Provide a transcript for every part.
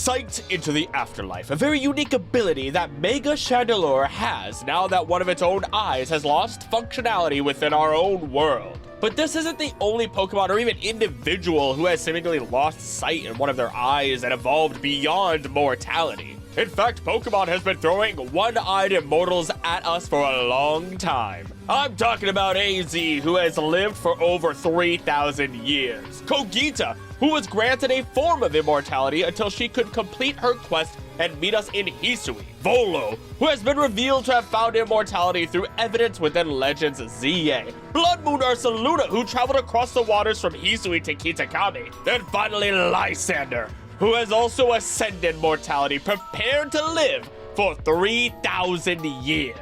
Sight into the Afterlife, a very unique ability that Mega Chandelure has now that one of its own eyes has lost functionality within our own world. But this isn't the only Pokemon or even individual who has seemingly lost sight in one of their eyes and evolved beyond mortality. In fact, Pokemon has been throwing one-eyed Immortals at us for a long time. I'm talking about AZ, who has lived for over 3,000 years. Cogita, who was granted a form of immortality until she could complete her quest and meet us in Hisui. Volo, who has been revealed to have found immortality through evidence within Legends ZA. Bloodmoon Ursaluna, who traveled across the waters from Hisui to Kitakami. Then finally Lysandre, who has also ascended mortality, prepared to live for 3,000 years.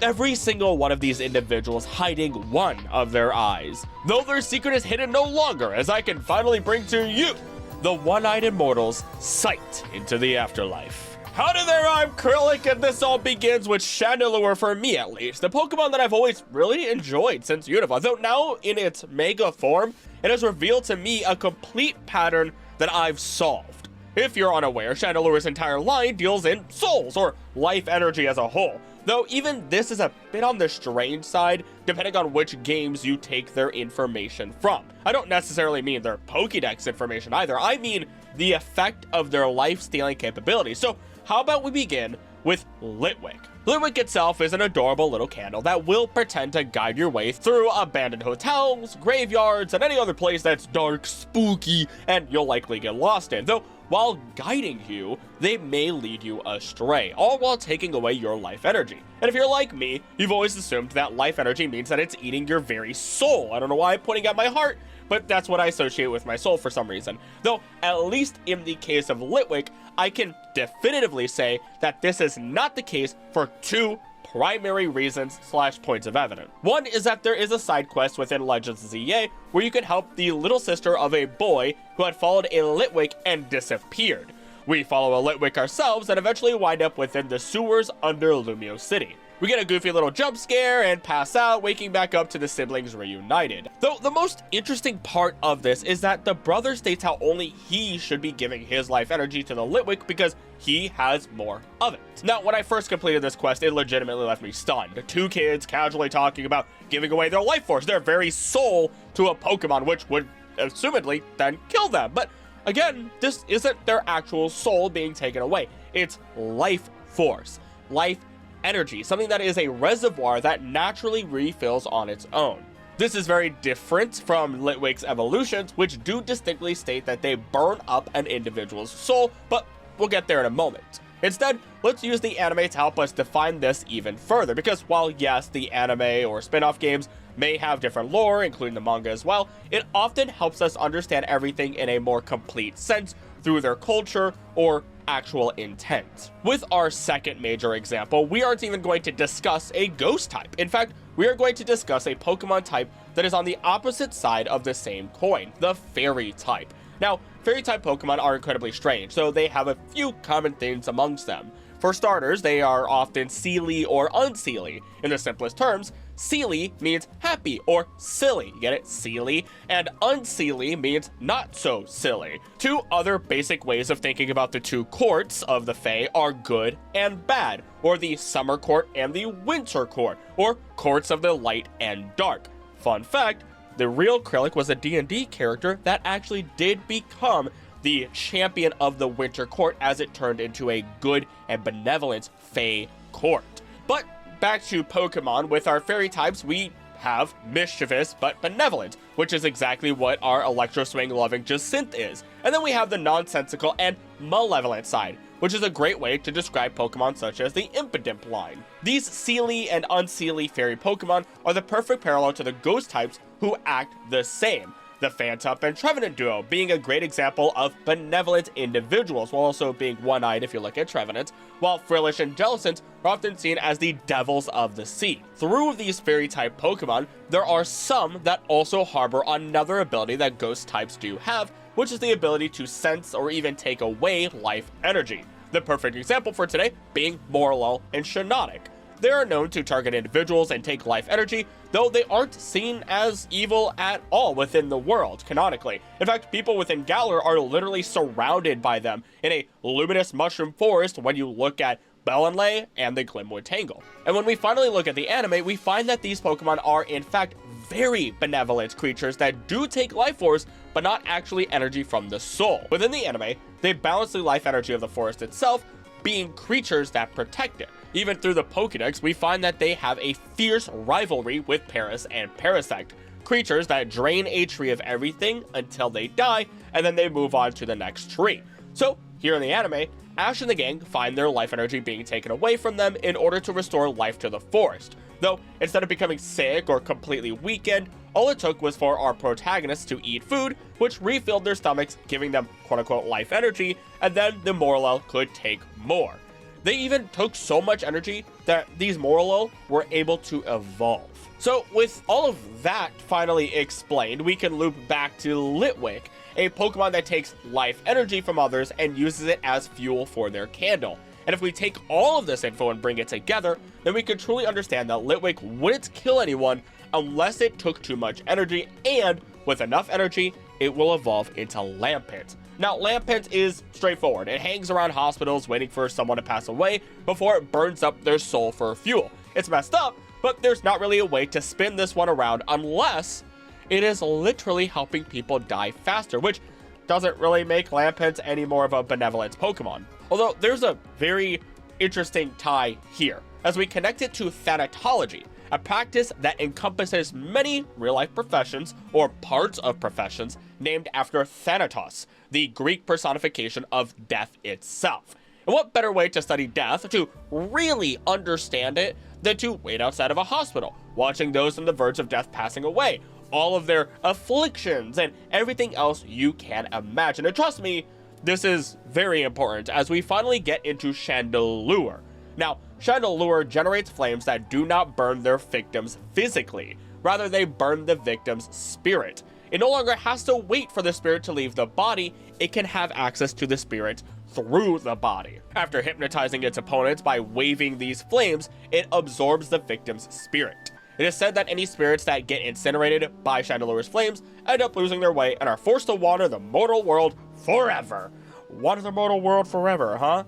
Every single one of these individuals hiding one of their eyes, though their secret is hidden no longer, as I can finally bring to you the one-eyed Immortals' sight into the afterlife. Howdy there, I'm Krillix, and this all begins with Chandelure, for me at least, the Pokemon that I've always really enjoyed since Unova, though now in its Mega form, it has revealed to me a complete pattern that I've solved. If you're unaware, Chandelure's entire line deals in souls, or life energy as a whole, though even this is a bit on the strange side, depending on which games you take their information from. I don't necessarily mean their Pokédex information either, I mean the effect of their life-stealing capability. So how about we begin with Litwick. Litwick itself is an adorable little candle that will pretend to guide your way through abandoned hotels, graveyards, and any other place that's dark, spooky, and you'll likely get lost in. Though, while guiding you, they may lead you astray, all while taking away your life energy. And if you're like me, you've always assumed that life energy means that it's eating your very soul. I don't know why I'm pointing at my heart, but that's what I associate with my soul for some reason. Though, at least in the case of Litwick, I can definitively say that this is not the case for two primary reasons / points of evidence. One is that there is a side quest within Legends ZA where you can help the little sister of a boy who had followed a Litwick and disappeared. We follow a Litwick ourselves and eventually wind up within the sewers under Lumio City. We get a goofy little jump scare and pass out, waking back up to the siblings reunited. Though the most interesting part of this is that the brother states how only he should be giving his life energy to the Litwick because he has more of it. Now, when I first completed this quest, it legitimately left me stunned. Two kids casually talking about giving away their life force, their very soul, to a Pokemon, which would assumedly then kill them. But again, this isn't their actual soul being taken away. It's life force, life energy, something that is a reservoir that naturally refills on its own. This is very different from Litwick's evolutions, which do distinctly state that they burn up an individual's soul, but we'll get there in a moment. Instead, let's use the anime to help us define this even further, because while yes, the anime or spin-off games may have different lore, including the manga as well, it often helps us understand everything in a more complete sense through their culture or actual intent. With our second major example, we aren't even going to discuss a ghost type. In fact, we are going to discuss a Pokemon type that is on the opposite side of the same coin, the fairy type. Now, fairy type Pokemon are incredibly strange, so they have a few common themes amongst them. For starters, they are often seelie or unseelie. In the simplest terms, seelie means happy or silly, get it? Seelie. And unseelie means not so silly. Two other basic ways of thinking about the two courts of the Fae are good and bad, or the summer court and the winter court, or courts of the light and dark. Fun fact, the real Krillix was a D&D character that actually did become the champion of the winter court as it turned into a good and benevolent Fae court. But back to Pokemon, with our fairy types, we have mischievous but benevolent, which is exactly what our Electro Swing loving Jacynth is. And then we have the nonsensical and malevolent side, which is a great way to describe Pokemon such as the Impidimp line. These seelie and unseelie fairy Pokemon are the perfect parallel to the ghost types who act the same. The Phantump and Trevenant duo being a great example of benevolent individuals, while also being one-eyed if you look at Trevenant, while Frillish and Jellicent are often seen as the devils of the sea. Through these fairy-type Pokemon, there are some that also harbor another ability that ghost types do have, which is the ability to sense or even take away life energy. The perfect example for today being Morlul and Shiinotic. They are known to target individuals and take life energy, though they aren't seen as evil at all within the world, canonically. In fact, people within Galar are literally surrounded by them in a luminous mushroom forest when you look at Belenlay and the Glimwood Tangle. And when we finally look at the anime, we find that these Pokemon are in fact very benevolent creatures that do take life force, but not actually energy from the soul. Within the anime, they balance the life energy of the forest itself, being creatures that protect it. Even through the Pokédex, we find that they have a fierce rivalry with Paras and Parasect, creatures that drain a tree of everything until they die, and then they move on to the next tree. So, here in the anime, Ash and the gang find their life energy being taken away from them in order to restore life to the forest. Though, instead of becoming sick or completely weakened, all it took was for our protagonists to eat food, which refilled their stomachs, giving them quote-unquote life energy, and then the Morlul could take more. They even took so much energy that these Morlul were able to evolve. So with all of that finally explained, we can loop back to Litwick, a Pokemon that takes life energy from others and uses it as fuel for their candle. And if we take all of this info and bring it together, then we can truly understand that Litwick wouldn't kill anyone unless it took too much energy, and with enough energy, it will evolve into Lampent. Now, Lampent is straightforward. It hangs around hospitals waiting for someone to pass away before it burns up their soul for fuel. It's messed up, but there's not really a way to spin this one around unless it is literally helping people die faster, which doesn't really make Lampent any more of a benevolent Pokemon. Although there's a very interesting tie here, as we connect it to Thanatology, a practice that encompasses many real-life professions, or parts of professions, named after Thanatos, the Greek personification of death itself. And what better way to study death, to really understand it, than to wait outside of a hospital, watching those on the verge of death passing away, all of their afflictions, and everything else you can imagine. And trust me, this is very important as we finally get into Chandelure. Now, Chandelure generates flames that do not burn their victims physically. Rather, they burn the victim's spirit. It no longer has to wait for the spirit to leave the body. It can have access to the spirit through the body. After hypnotizing its opponents by waving these flames, it absorbs the victim's spirit. It is said that any spirits that get incinerated by Chandelure's flames end up losing their way and are forced to wander the mortal world forever. Wander the mortal world forever, huh?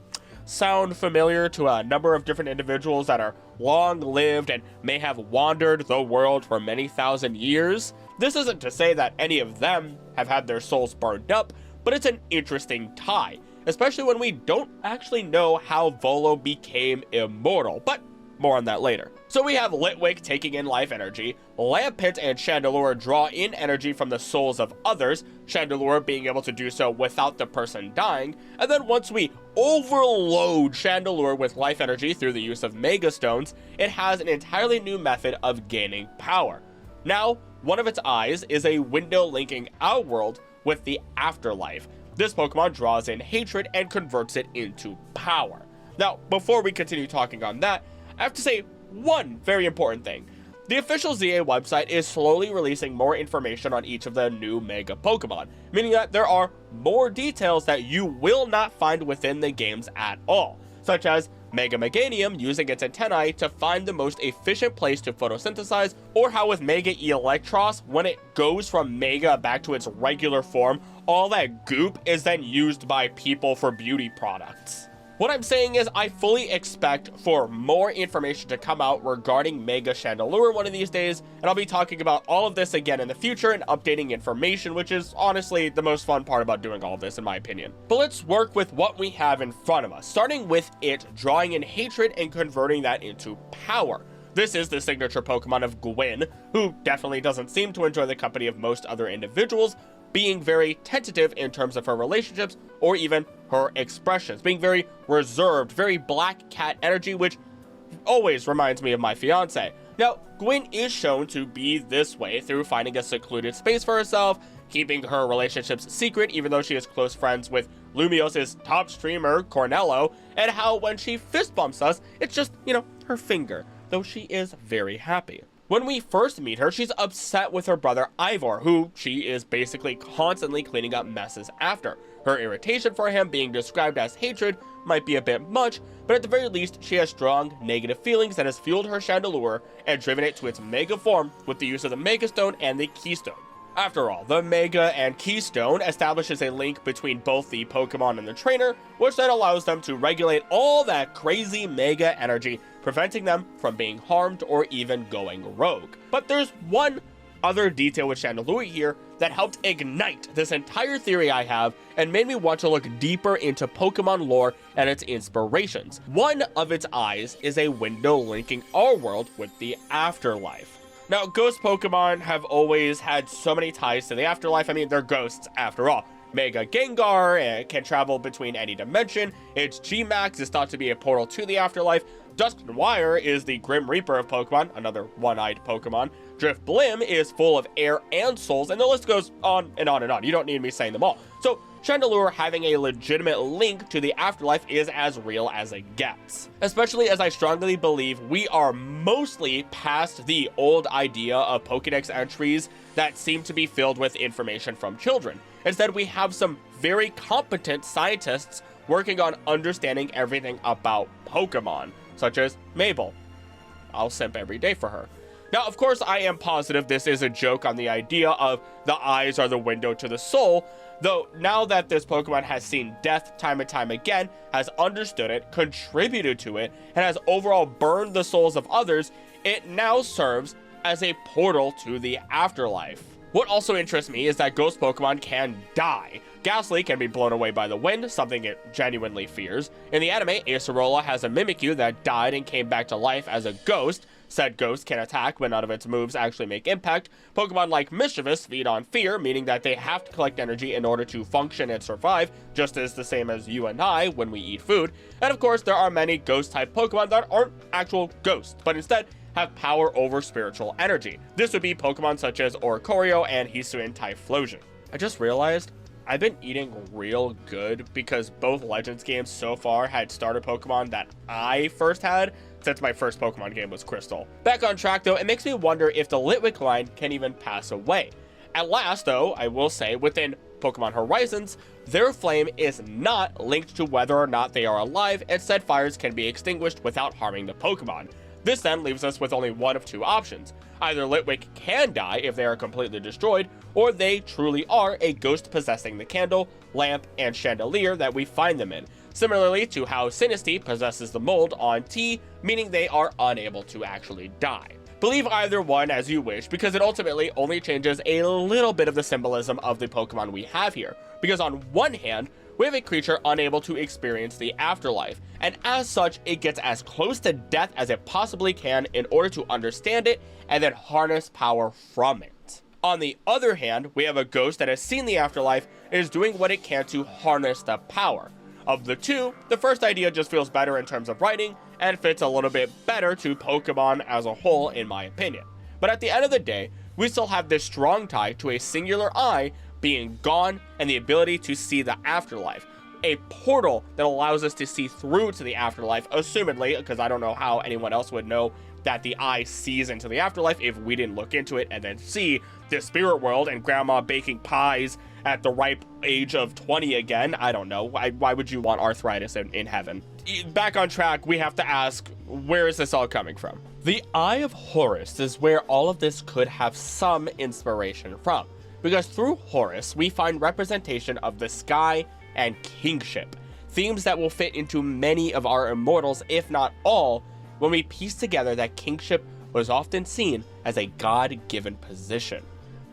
Sound familiar to a number of different individuals that are long-lived and may have wandered the world for many thousand years? This isn't to say that any of them have had their souls burned up, but it's an interesting tie, especially when we don't actually know how Volo became immortal, but more on that later. So we have Litwick taking in life energy, Lampent and Chandelure draw in energy from the souls of others, Chandelure being able to do so without the person dying, and then once we overload Chandelure with life energy through the use of Mega Stones, it has an entirely new method of gaining power. Now, one of its eyes is a window linking our world with the Afterlife. This Pokemon draws in hatred and converts it into power. Now, before we continue talking on that, I have to say one very important thing. The official ZA website is slowly releasing more information on each of the new Mega Pokemon, meaning that there are more details that you will not find within the games at all, such as Mega Meganium using its antennae to find the most efficient place to photosynthesize, or how with Mega Electros, when it goes from Mega back to its regular form, all that goop is then used by people for beauty products. What I'm saying is I fully expect for more information to come out regarding Mega Chandelure one of these days, and I'll be talking about all of this again in the future and updating information, which is honestly the most fun part about doing all of this in my opinion. But let's work with what we have in front of us, starting with it drawing in hatred and converting that into power. This is the signature Pokemon of Gwyn, who definitely doesn't seem to enjoy the company of most other individuals, being very tentative in terms of her relationships or even her expressions, being very reserved, very black cat energy, which always reminds me of my fiance. Now, Gwyn is shown to be this way through finding a secluded space for herself, keeping her relationships secret even though she is close friends with Lumios's top streamer, Cornello, and how when she fist bumps us, it's just, her finger, though she is very happy. When we first meet her, she's upset with her brother Ivor, who she is basically constantly cleaning up messes after. Her irritation for him being described as hatred might be a bit much, but at the very least, she has strong negative feelings that has fueled her Chandelure and driven it to its Mega form with the use of the Mega Stone and the Keystone. After all, the Mega and Keystone establishes a link between both the Pokemon and the trainer, which then allows them to regulate all that crazy Mega energy, preventing them from being harmed or even going rogue. But there's one other detail with Chandelure here that helped ignite this entire theory I have and made me want to look deeper into Pokemon lore and its inspirations. One of its eyes is a window linking our world with the afterlife. Now, ghost Pokemon have always had so many ties to the afterlife. I mean, they're ghosts after all. Mega Gengar can travel between any dimension. Its G-Max is thought to be a portal to the afterlife. Dusknoir is the Grim Reaper of Pokemon, another one-eyed Pokemon. Drifblim is full of air and souls, and the list goes on and on and on. You don't need me saying them all. So Chandelure having a legitimate link to the afterlife is as real as it gets. Especially as I strongly believe we are mostly past the old idea of Pokédex entries that seem to be filled with information from children. Instead, we have some very competent scientists working on understanding everything about Pokemon, such as Mabel. I'll simp every day for her. Now, of course, I am positive this is a joke on the idea of the eyes are the window to the soul, though now that this Pokemon has seen death time and time again, has understood it, contributed to it, and has overall burned the souls of others, it now serves as a portal to the afterlife. What also interests me is that ghost Pokemon can die. Ghastly can be blown away by the wind, something it genuinely fears. In the anime, Acerola has a Mimikyu that died and came back to life as a ghost. Said ghost can attack, but none of its moves actually make impact. Pokemon like Mischievous feed on fear, meaning that they have to collect energy in order to function and survive, just as the same as you and I when we eat food. And of course, there are many ghost-type Pokemon that aren't actual ghosts, but instead have power over spiritual energy. This would be Pokemon such as Oricorio and Hisui and Typhlosion. I just realized I've been eating real good because both Legends games so far had starter Pokemon that I first had, since my first Pokemon game was Crystal. Back on track though, it makes me wonder if the Litwick line can even pass away. At last though, I will say, within Pokemon Horizons, their flame is not linked to whether or not they are alive, and said fires can be extinguished without harming the Pokemon. This then leaves us with only one of two options. Either Litwick can die if they are completely destroyed, or they truly are a ghost possessing the candle, lamp, and chandelier that we find them in. Similarly to how Sinistea possesses the mold on tea, meaning they are unable to actually die. Believe either one as you wish, because it ultimately only changes a little bit of the symbolism of the Pokemon we have here. Because on one hand, we have a creature unable to experience the afterlife, and as such, it gets as close to death as it possibly can in order to understand it and then harness power from it. On the other hand, we have a ghost that has seen the afterlife and is doing what it can to harness the power. Of the two, the first idea just feels better in terms of writing and fits a little bit better to Pokemon as a whole in my opinion. But at the end of the day, we still have this strong tie to a singular eye being gone and the ability to see the afterlife. A portal that allows us to see through to the afterlife, assumedly, because I don't know how anyone else would know that the eye sees into the afterlife if we didn't look into it and then see the spirit world and grandma baking pies at the ripe age of 20 again. I don't know. Why would you want arthritis in heaven? Back on track, we have to ask, where is this all coming from? The Eye of Horus is where all of this could have some inspiration from, because through Horus, we find representation of the sky and kingship, themes that will fit into many of our Immortals, if not all, when we piece together that kingship was often seen as a god-given position.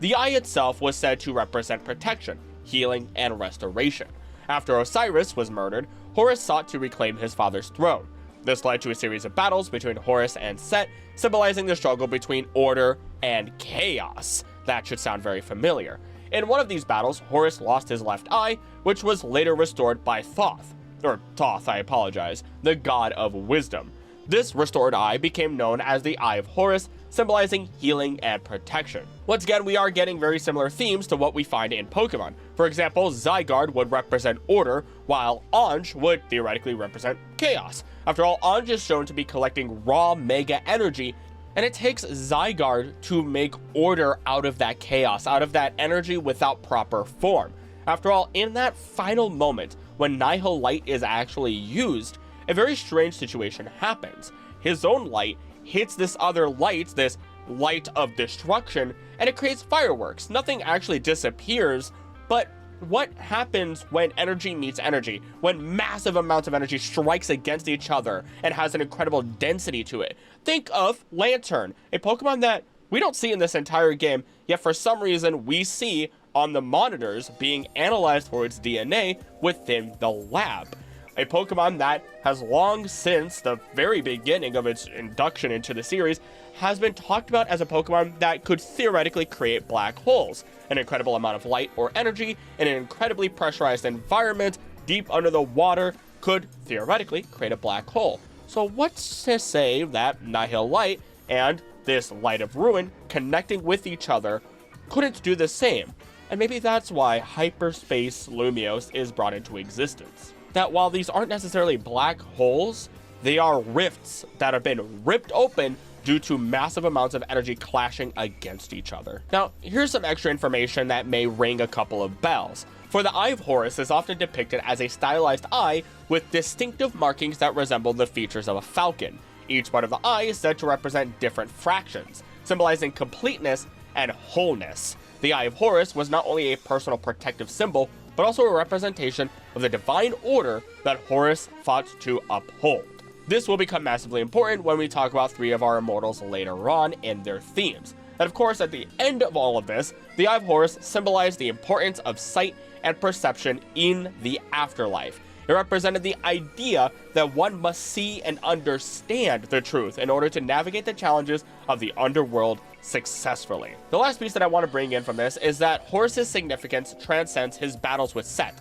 The eye itself was said to represent protection, healing, and restoration. After Osiris was murdered, Horus sought to reclaim his father's throne. This led to a series of battles between Horus and Set, symbolizing the struggle between order and chaos. That should sound very familiar. In one of these battles, Horus lost his left eye, which was later restored by Thoth, the god of wisdom. This restored eye became known as the Eye of Horus, symbolizing healing and protection. Once again, we are getting very similar themes to what we find in Pokemon. For example, Zygarde would represent order, while Ange would theoretically represent chaos. After all, Ange is shown to be collecting raw Mega energy, and it takes Zygarde to make order out of that chaos, out of that energy without proper form. After all, in that final moment, when Nihil Light is actually used, a very strange situation happens. His own light hits this other light, this light of destruction, and it creates fireworks. Nothing actually disappears, but what happens when energy meets energy? When massive amounts of energy strikes against each other and has an incredible density to it? Think of Lantern, a Pokemon that we don't see in this entire game, yet for some reason we see on the monitors being analyzed for its DNA within the lab. A Pokemon that has long since the very beginning of its induction into the series has been talked about as a Pokemon that could theoretically create black holes. An incredible amount of light or energy in an incredibly pressurized environment deep under the water could theoretically create a black hole. So what's to say that Nihil Light and this Light of Ruin connecting with each other couldn't do the same? And maybe that's why Hyperspace Lumiose is brought into existence. That while these aren't necessarily black holes, they are rifts that have been ripped open due to massive amounts of energy clashing against each other. Now, here's some extra information that may ring a couple of bells. For the Eye of Horus is often depicted as a stylized eye with distinctive markings that resemble the features of a falcon. Each part of the eye is said to represent different fractions, symbolizing completeness and wholeness. The Eye of Horus was not only a personal protective symbol, but also a representation of the divine order that Horus fought to uphold. This will become massively important when we talk about 3 of our Immortals later on and their themes. And of course, at the end of all of this, the Eye of Horus symbolized the importance of sight and perception in the afterlife. It represented the idea that one must see and understand the truth in order to navigate the challenges of the underworld successfully. The last piece that I want to bring in from this is that Horus's significance transcends his battles with Set.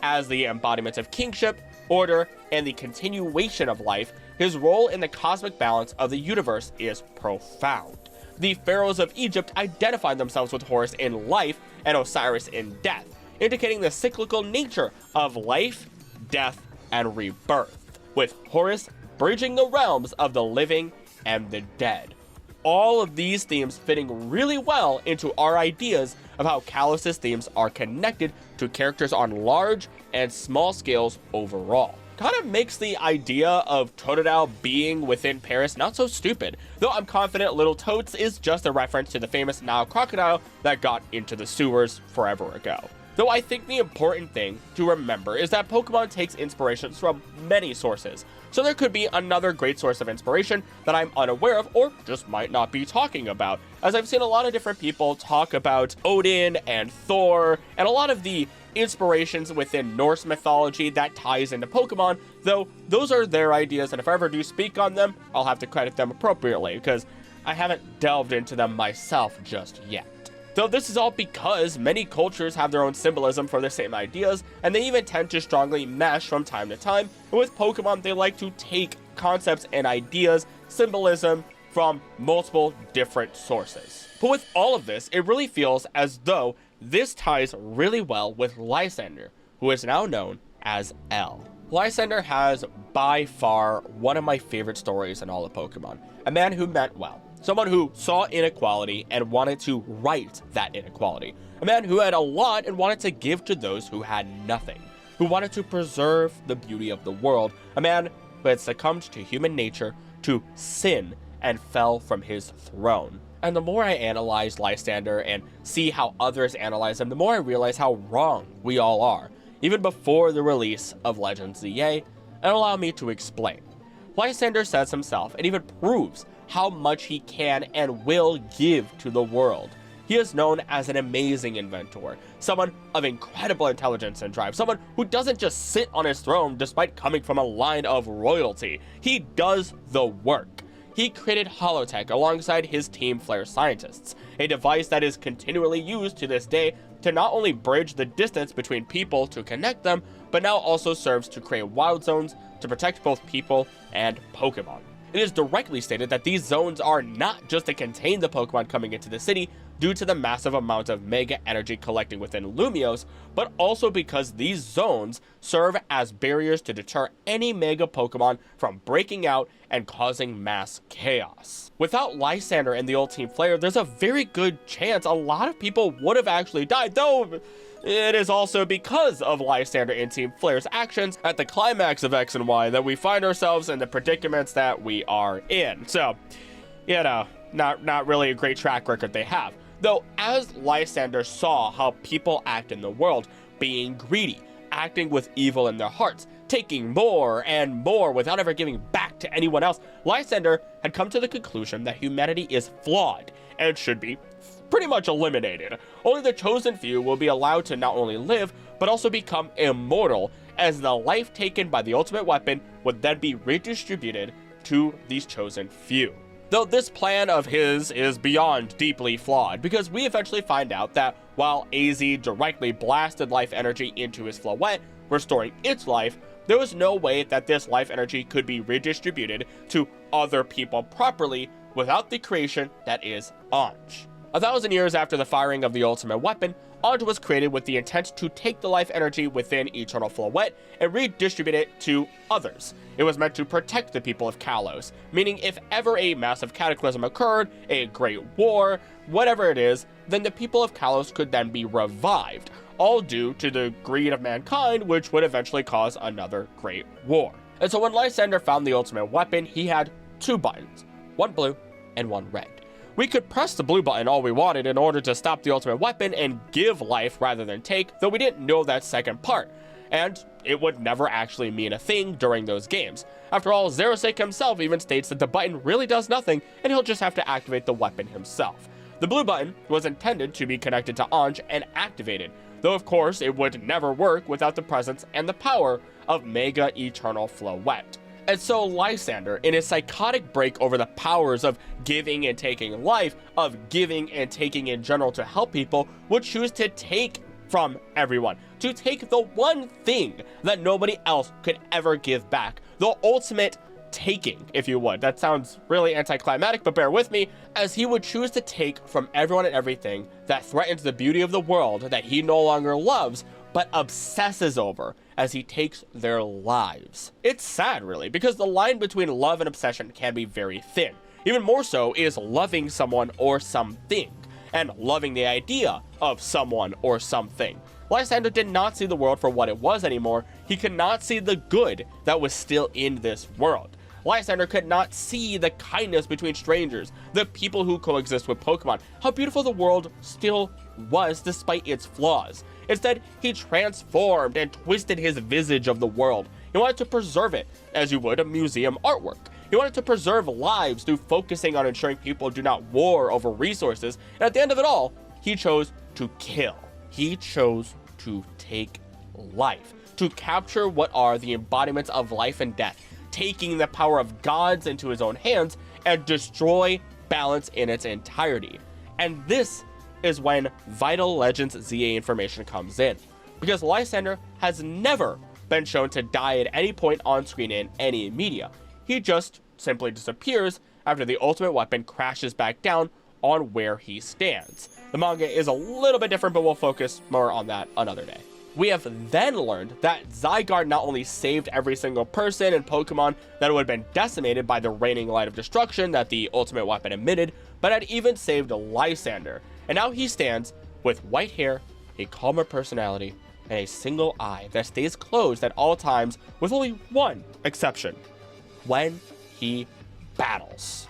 As the embodiment of kingship, order, and the continuation of life, his role in the cosmic balance of the universe is profound. The pharaohs of Egypt identified themselves with Horus in life and Osiris in death, indicating the cyclical nature of life, death, and rebirth, with Horus bridging the realms of the living and the dead. All of these themes fitting really well into our ideas of how Kalos' themes are connected to characters on large and small scales overall. Kind of makes the idea of Totodile being within Paris not so stupid, though I'm confident Little Totes is just a reference to the famous Nile crocodile that got into the sewers forever ago. Though I think the important thing to remember is that Pokemon takes inspirations from many sources, so there could be another great source of inspiration that I'm unaware of or just might not be talking about, as I've seen a lot of different people talk about Odin and Thor, and a lot of the inspirations within Norse mythology that ties into Pokemon, though those are their ideas, and if I ever do speak on them, I'll have to credit them appropriately, because I haven't delved into them myself just yet. Though this is all because many cultures have their own symbolism for the same ideas, and they even tend to strongly mesh from time to time, and with Pokemon they like to take concepts and ideas, symbolism, from multiple different sources. But with all of this, it really feels as though this ties really well with Lysandre, who is now known as L. Lysandre has by far one of my favorite stories in all of Pokemon. A man who meant well. Someone who saw inequality and wanted to right that inequality. A man who had a lot and wanted to give to those who had nothing. Who wanted to preserve the beauty of the world. A man who had succumbed to human nature, to sin, and fell from his throne. And the more I analyze Lysandre and see how others analyze him, the more I realize how wrong we all are, even before the release of Legends ZA, and allow me to explain. Lysandre says himself, and even proves how much he can and will give to the world. He is known as an amazing inventor, someone of incredible intelligence and drive, someone who doesn't just sit on his throne despite coming from a line of royalty. He does the work. He created Holotech alongside his Team Flare scientists, a device that is continually used to this day to not only bridge the distance between people to connect them, but now also serves to create wild zones to protect both people and Pokemon. It is directly stated that these zones are not just to contain the Pokemon coming into the city due to the massive amount of Mega energy collecting within Lumiose, but also because these zones serve as barriers to deter any Mega Pokemon from breaking out and causing mass chaos. Without Lysandre and the old Team Flare, there's a very good chance a lot of people would have actually died, though It is also because of Lysandre and Team Flare's actions at the climax of X and Y that we find ourselves in the predicaments that we are in. So, you know, not really a great track record they have. Though, as Lysandre saw how people act in the world, being greedy, acting with evil in their hearts, taking more and more without ever giving back to anyone else, Lysandre had come to the conclusion that humanity is flawed and should be pretty much eliminated. Only the chosen few will be allowed to not only live, but also become immortal, as the life taken by the ultimate weapon would then be redistributed to these chosen few. Though this plan of his is beyond deeply flawed, because we eventually find out that while AZ directly blasted life energy into his Floette, restoring its life, there was no way that this life energy could be redistributed to other people properly without the creation that is Ange. 1,000 years after the firing of the ultimate weapon, Ange was created with the intent to take the life energy within Eternal Floette and redistribute it to others. It was meant to protect the people of Kalos, meaning if ever a massive cataclysm occurred, a great war, whatever it is, then the people of Kalos could then be revived, all due to the greed of mankind, which would eventually cause another great war. And so when Lysandre found the ultimate weapon, he had two buttons, one blue and one red. We could press the blue button all we wanted in order to stop the ultimate weapon and give life rather than take, though we didn't know that second part, and it would never actually mean a thing during those games. After all, Xerosek himself even states that the button really does nothing and he'll just have to activate the weapon himself. The blue button was intended to be connected to Ange and activated, though of course it would never work without the presence and the power of Mega Eternal Floette. And so Lysandre, in his psychotic break over the powers of giving and taking life, of giving and taking in general to help people, would choose to take from everyone, to take the one thing that nobody else could ever give back, the ultimate taking, if you would. That sounds really anticlimactic, but bear with me, as he would choose to take from everyone and everything that threatens the beauty of the world that he no longer loves, but obsesses over, as he takes their lives. It's sad, really, because the line between love and obsession can be very thin. Even more so is loving someone or something, and loving the idea of someone or something. Lysandre did not see the world for what it was anymore. He could not see the good that was still in this world. Lysandre could not see the kindness between strangers, the people who coexist with Pokemon, how beautiful the world still was despite its flaws. Instead, he transformed and twisted his visage of the world. He wanted to preserve it, as you would a museum artwork. He wanted to preserve lives through focusing on ensuring people do not war over resources, and at the end of it all, he chose to kill. He chose to take life, to capture what are the embodiments of life and death, taking the power of gods into his own hands and destroy balance in its entirety. And this is when Vital Legends ZA information comes in, because Lysandre has never been shown to die at any point on screen in any media. He just simply disappears after the ultimate weapon crashes back down on where he stands. The manga is a little bit different, but we'll focus more on that another day. We have then learned that Zygarde not only saved every single person and Pokemon that would have been decimated by the raining light of destruction that the ultimate weapon emitted, but had even saved Lysandre. And now he stands with white hair, a calmer personality, and a single eye that stays closed at all times, with only one exception: when he battles.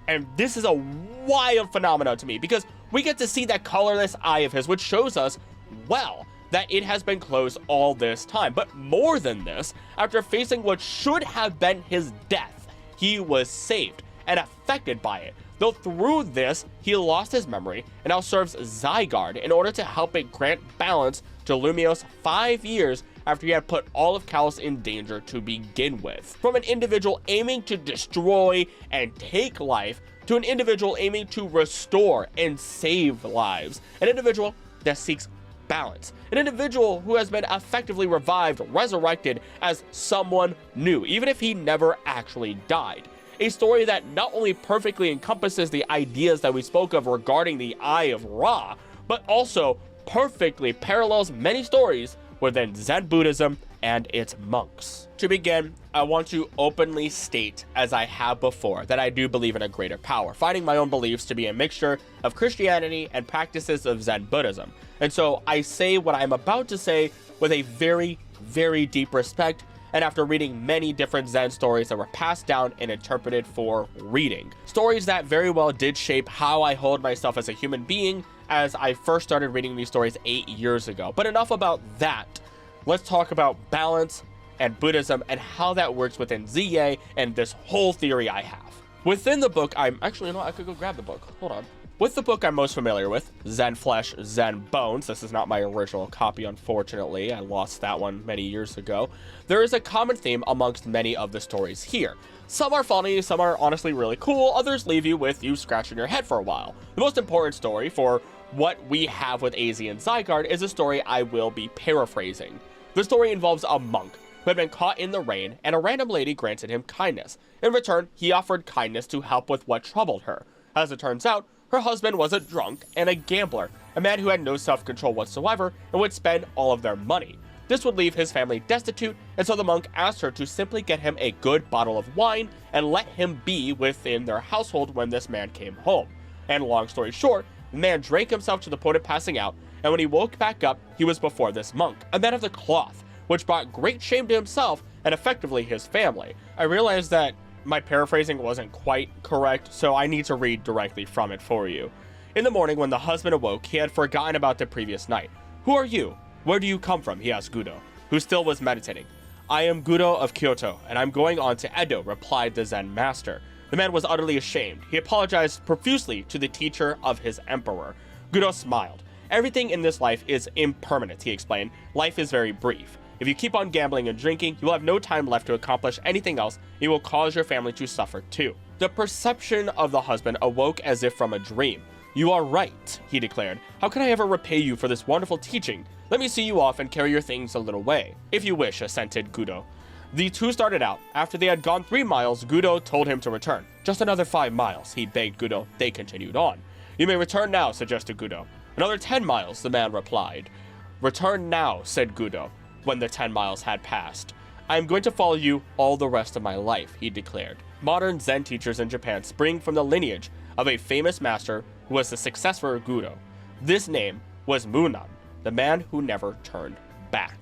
And this is a wild phenomenon to me, because we get to see that colorless eye of his, which shows us, well, that it has been closed all this time. But more than this, after facing what should have been his death, he was saved and affected by it. Though through this, he lost his memory and now serves Zygarde in order to help it grant balance to Lumiose 5 years after he had put all of Kalos in danger to begin with. From an individual aiming to destroy and take life, to an individual aiming to restore and save lives. An individual that seeks balance. An individual who has been effectively revived, resurrected as someone new, even if he never actually died. A story that not only perfectly encompasses the ideas that we spoke of regarding the Eye of Ra, but also perfectly parallels many stories within Zen Buddhism and its monks. To begin, I want to openly state, as I have before, that I do believe in a greater power, finding my own beliefs to be a mixture of Christianity and practices of Zen Buddhism. And so I say what I'm about to say with a very, very deep respect, and after reading many different Zen stories that were passed down and interpreted for reading. Stories that very well did shape how I hold myself as a human being as I first started reading these stories 8 years ago. But enough about that. Let's talk about balance and Buddhism and how that works within ZA and this whole theory I have. Within the book, I could go grab the book. Hold on. With the book I'm most familiar with, Zen Flesh, Zen Bones, this is not my original copy, unfortunately, I lost that one many years ago, there is a common theme amongst many of the stories here. Some are funny, some are honestly really cool, others leave you with you scratching your head for a while. The most important story for what we have with AZ and Zygarde is a story I will be paraphrasing. The story involves a monk who had been caught in the rain, and a random lady granted him kindness. In return, he offered kindness to help with what troubled her. As it turns out, her husband was a drunk and a gambler, a man who had no self-control whatsoever and would spend all of their money. This would leave his family destitute, and so the monk asked her to simply get him a good bottle of wine and let him be within their household when this man came home. And long story short, the man drank himself to the point of passing out, and when he woke back up, he was before this monk, a man of the cloth, which brought great shame to himself and effectively his family. I realized that my paraphrasing wasn't quite correct, so I need to read directly from it for you. In the morning, when the husband awoke, he had forgotten about the previous night. "Who are you? Where do you come from?" he asked Gudo, who still was meditating. "I am Gudo of Kyoto, and I'm going on to Edo," replied the Zen master. The man was utterly ashamed. He apologized profusely to the teacher of his emperor. Gudo smiled. "Everything in this life is impermanent," he explained. "Life is very brief. If you keep on gambling and drinking, you will have no time left to accomplish anything else. You will cause your family to suffer too." The perception of the husband awoke as if from a dream. "You are right," he declared. "How can I ever repay you for this wonderful teaching? Let me see you off and carry your things a little way." "If you wish," assented Gudo. The two started out. After they had gone 3 miles, Gudo told him to return. "Just another 5 miles, he begged Gudo. They continued on. "You may return now," suggested Gudo. "Another 10 miles, the man replied. "Return now," said Gudo, when the 10 miles had passed. "I am going to follow you all the rest of my life," he declared. Modern Zen teachers in Japan spring from the lineage of a famous master who was the successor of Gudo. This name was Munan, the man who never turned back.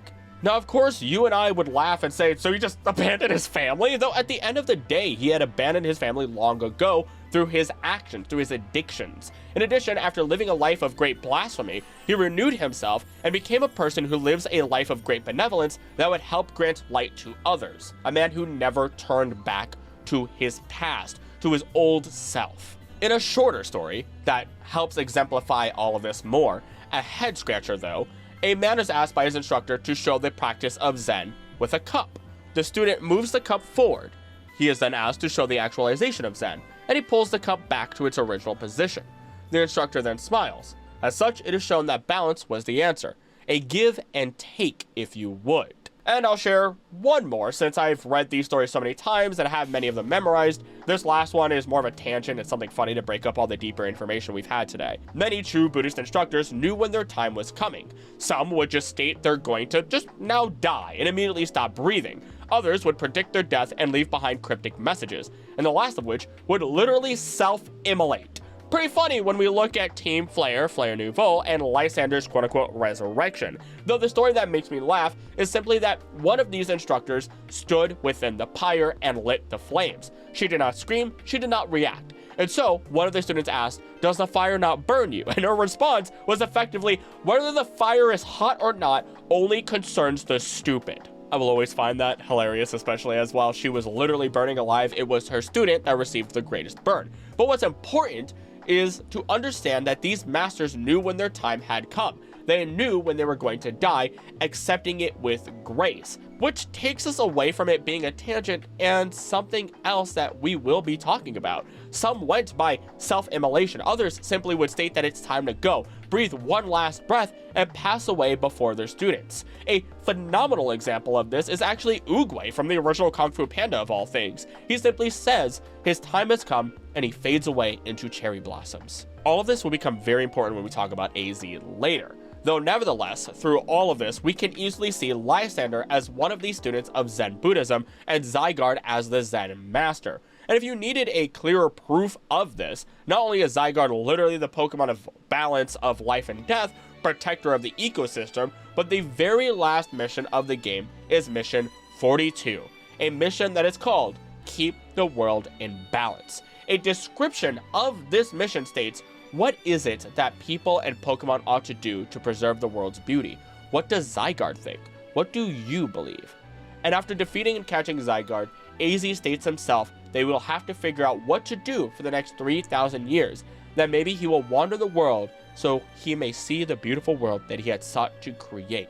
Now, of course, you and I would laugh and say, so he just abandoned his family? Though at the end of the day, he had abandoned his family long ago through his actions, through his addictions. In addition, after living a life of great blasphemy, he renewed himself and became a person who lives a life of great benevolence that would help grant light to others. A man who never turned back to his past, to his old self. In a shorter story that helps exemplify all of this more, a head scratcher though, a man is asked by his instructor to show the practice of Zen with a cup. The student moves the cup forward. He is then asked to show the actualization of Zen, and he pulls the cup back to its original position. The instructor then smiles. As such, it is shown that balance was the answer. A give and take, if you would. And I'll share one more, since I've read these stories so many times and have many of them memorized. This last one is more of a tangent. It's something funny to break up all the deeper information we've had today. Many true Buddhist instructors knew when their time was coming. Some would just state they're going to just now die and immediately stop breathing. Others would predict their death and leave behind cryptic messages, and the last of which would literally self-immolate. Pretty funny when we look at Team Flare, Flare Nouveau, and Lysandre's quote-unquote resurrection. Though the story that makes me laugh is simply that one of these instructors stood within the pyre and lit the flames. She did not scream, she did not react. And so, one of the students asked, "Does the fire not burn you?" And her response was effectively, "Whether the fire is hot or not only concerns the stupid." I will always find that hilarious, especially as while she was literally burning alive, it was her student that received the greatest burn. But what's important is to understand that these masters knew when their time had come. They knew when they were going to die, accepting it with grace, which takes us away from it being a tangent and something else that we will be talking about. Some went by self-immolation, others simply would state that it's time to go, breathe one last breath, and pass away before their students. A phenomenal example of this is actually Oogway from the original Kung Fu Panda of all things. He simply says his time has come and he fades away into cherry blossoms. All of this will become very important when we talk about AZ later. Though nevertheless, through all of this, we can easily see Lysandre as one of these students of Zen Buddhism and Zygarde as the Zen master. And if you needed a clearer proof of this, not only is Zygarde literally the Pokemon of balance of life and death, protector of the ecosystem, but the very last mission of the game is mission 42, a mission that is called Keep the World in Balance. A description of this mission states, what is it that people and Pokemon ought to do to preserve the world's beauty? What does Zygarde think? What do you believe? And after defeating and catching Zygarde, AZ states himself they will have to figure out what to do for the next 3,000 years, that maybe he will wander the world so he may see the beautiful world that he had sought to create.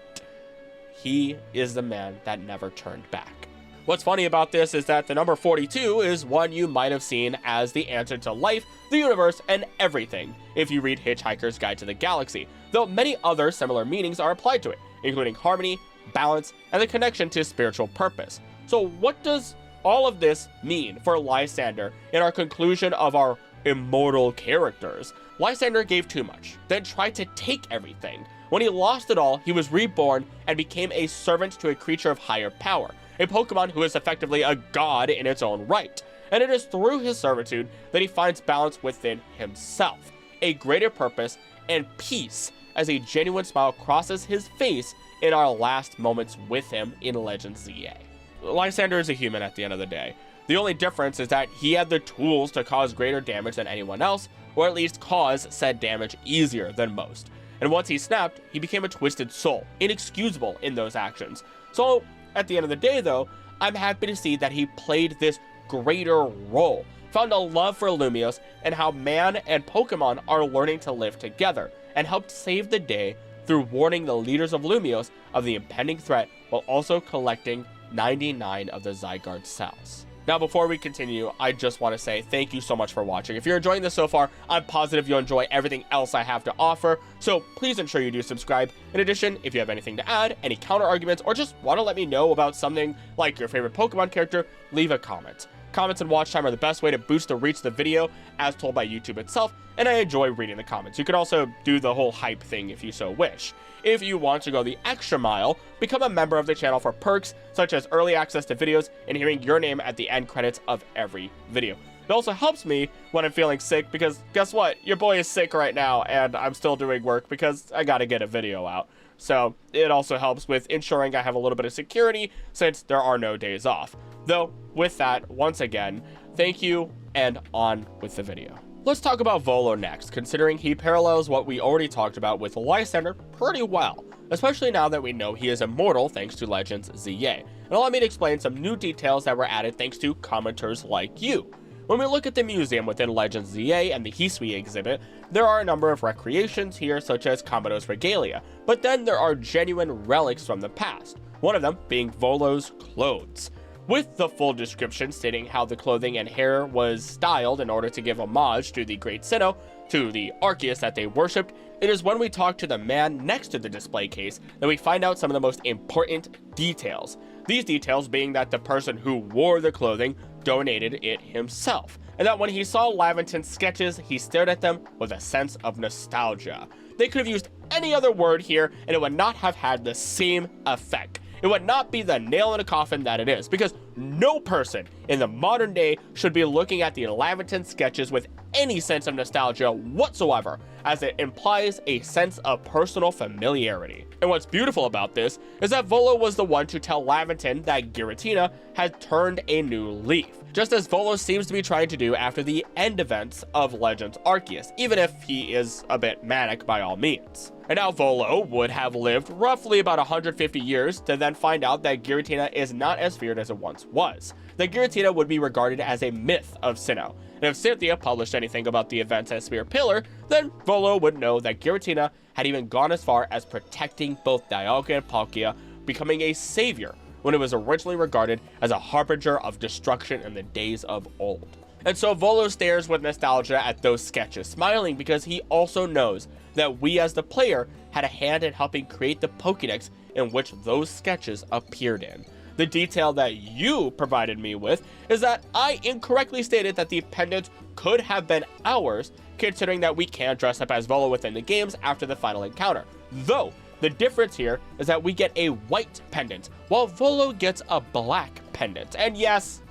He is the man that never turned back. What's funny about this is that the number 42 is one you might have seen as the answer to life, the universe, and everything if you read Hitchhiker's Guide to the Galaxy, though many other similar meanings are applied to it, including harmony, balance, and the connection to spiritual purpose. So what does all of this mean for Lysandre in our conclusion of our immortal characters? Lysandre gave too much, then tried to take everything. When he lost it all, he was reborn and became a servant to a creature of higher power, a Pokemon who is effectively a god in its own right. And it is through his servitude that he finds balance within himself, a greater purpose, and peace as a genuine smile crosses his face in our last moments with him in Legends ZA. Lysandre is a human at the end of the day. The only difference is that he had the tools to cause greater damage than anyone else, or at least cause said damage easier than most. And once he snapped, he became a twisted soul, inexcusable in those actions. So, at the end of the day though, I'm happy to see that he played this greater role, found a love for Lumiose, and how man and Pokemon are learning to live together, and helped save the day through warning the leaders of Lumiose of the impending threat while also collecting 99 of the Zygarde cells. Now, before we continue, I just want to say thank you so much for watching. If you're enjoying this so far, I'm positive you'll enjoy everything else I have to offer, so please ensure you do subscribe. In addition, if you have anything to add, any counter arguments, or just want to let me know about something like your favorite Pokemon character, leave a comment. Comments and watch time are the best way to boost the reach of the video, as told by YouTube itself, and I enjoy reading the comments. You could also do the whole hype thing if you so wish. If you want to go the extra mile, become a member of the channel for perks such as early access to videos and hearing your name at the end credits of every video. It also helps me when I'm feeling sick because guess what? Your boy is sick right now and I'm still doing work because I gotta get a video out. So it also helps with ensuring I have a little bit of security since there are no days off. Though, with that, once again, thank you and on with the video. Let's talk about Volo next, considering he parallels what we already talked about with Lysandre pretty well, especially now that we know he is immortal thanks to Legends ZA. And allow me to explain some new details that were added thanks to commenters like you. When we look at the museum within Legends ZA and the Hisui exhibit, there are a number of recreations here such as Komodo's regalia, but then there are genuine relics from the past, one of them being Volo's clothes, with the full description stating how the clothing and hair was styled in order to give homage to the Great Sinnoh, to the Arceus that they worshipped. It is when we talk to the man next to the display case that we find out some of the most important details. These details being that the person who wore the clothing donated it himself, and that when he saw Laventon's sketches, he stared at them with a sense of nostalgia. They could have used any other word here and it would not have had the same effect. It would not be the nail in a coffin that it is, because no person in the modern day should be looking at the Laventon sketches with any sense of nostalgia whatsoever, as it implies a sense of personal familiarity. And what's beautiful about this is that Volo was the one to tell Laventon that Giratina had turned a new leaf, just as Volo seems to be trying to do after the end events of Legends Arceus, even if he is a bit manic by all means. And now Volo would have lived roughly about 150 years to then find out that Giratina is not as feared as it once was. That Giratina would be regarded as a myth of Sinnoh. And if Cynthia published anything about the events at Spear Pillar, then Volo would know that Giratina had even gone as far as protecting both Dialga and Palkia, becoming a savior when it was originally regarded as a harbinger of destruction in the days of old. And so Volo stares with nostalgia at those sketches, smiling because he also knows that we as the player had a hand in helping create the Pokédex in which those sketches appeared in. The detail that you provided me with is that I incorrectly stated that the pendant could have been ours, considering that we can dress up as Volo within the games after the final encounter. though the difference here is that we get a white pendant, while Volo gets a black pendant. And yes,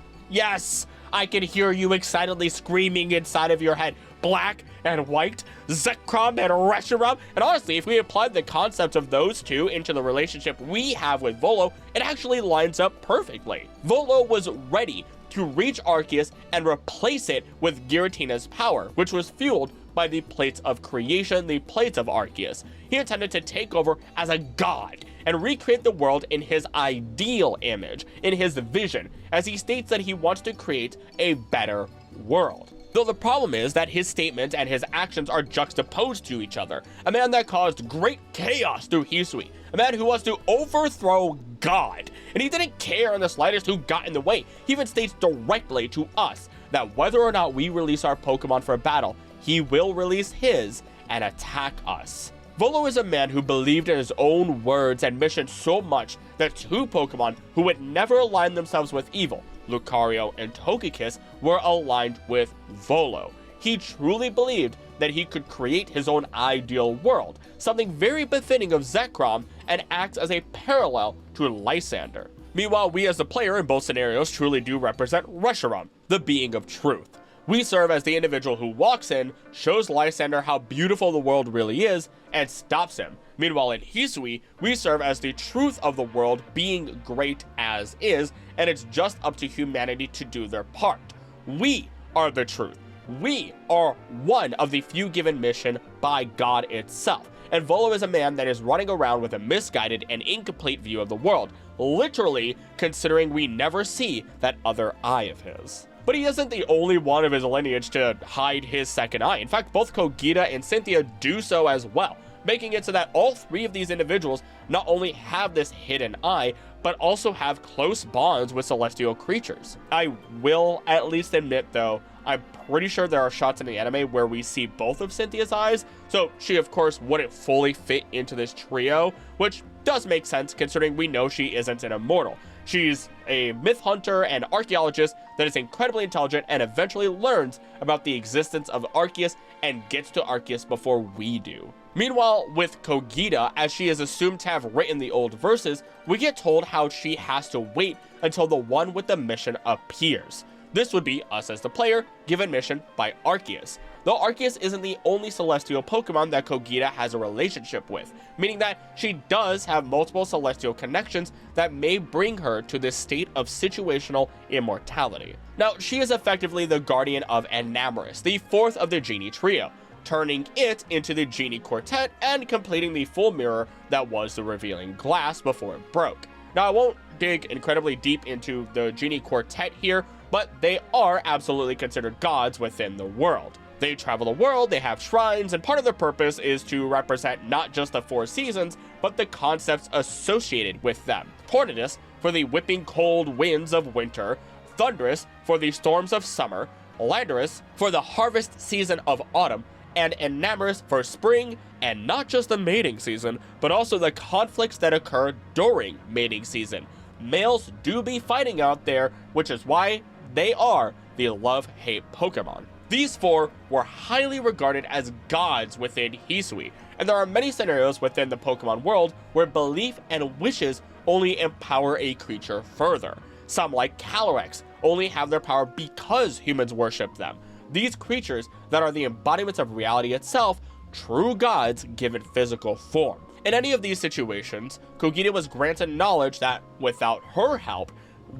I can hear you excitedly screaming inside of your head, black and white, Zekrom and Reshiram. And honestly, if we applied the concept of those two into the relationship we have with Volo, it actually lines up perfectly. Volo was ready to reach Arceus and replace it with Giratina's power, which was fueled by the plates of creation, the plates of Arceus. He intended to take over as a god and recreate the world in his ideal image, in his vision, as he states that he wants to create a better world. Though the problem is that his statements and his actions are juxtaposed to each other. A man that caused great chaos through Hisui, a man who wants to overthrow God, and he didn't care in the slightest who got in the way. He even states directly to us that whether or not we release our Pokemon for a battle, he will release his and attack us. Volo is a man who believed in his own words and mission so much that two Pokemon who would never align themselves with evil, Lucario and Togekiss, were aligned with Volo. He truly believed that he could create his own ideal world, something very befitting of Zekrom, and acts as a parallel to Lysandre. Meanwhile, we as the player in both scenarios truly do represent Reshiram, the being of truth. We serve as the individual who walks in, shows Lysandre how beautiful the world really is, and stops him. Meanwhile, in Hisui, we serve as the truth of the world being great as is, and it's just up to humanity to do their part. We are the truth. We are one of the few given mission by God itself. And Volo is a man that is running around with a misguided and incomplete view of the world, literally considering we never see that other eye of his. But he isn't the only one of his lineage to hide his second eye. In fact, both Cogita and Cynthia do so as well, making it so that all three of these individuals not only have this hidden eye, but also have close bonds with celestial creatures. I will at least admit, though, I'm pretty sure there are shots in the anime where we see both of Cynthia's eyes, so she of course wouldn't fully fit into this trio, which does make sense considering we know she isn't an immortal. She's a myth hunter and archaeologist that is incredibly intelligent and eventually learns about the existence of Arceus and gets to Arceus before we do. Meanwhile, with Cogita, as she is assumed to have written the old verses, we get told how she has to wait until the one with the mission appears. This would be us as the player, given mission by Arceus. Though Arceus isn't the only celestial Pokemon that Cogita has a relationship with, meaning that she does have multiple celestial connections that may bring her to this state of situational immortality. Now, she is effectively the guardian of Enamorus, the fourth of the Genie trio, turning it into the Genie Quartet and completing the full mirror that was the revealing glass before it broke. Now, I won't dig incredibly deep into the Genie Quartet here, but they are absolutely considered gods within the world. They travel the world, they have shrines, and part of their purpose is to represent not just the four seasons, but the concepts associated with them. Tornadus for the whipping cold winds of winter, Thunderous for the storms of summer, Landorus for the harvest season of autumn, and Enamorus for spring, and not just the mating season, but also the conflicts that occur during mating season. Males do be fighting out there, which is why they are the love-hate Pokemon. These four were highly regarded as gods within Hisui, and there are many scenarios within the Pokemon world where belief and wishes only empower a creature further. Some, like Calyrex, only have their power because humans worship them. These creatures that are the embodiments of reality itself, true gods given physical form. In any of these situations, Cogita was granted knowledge that, without her help,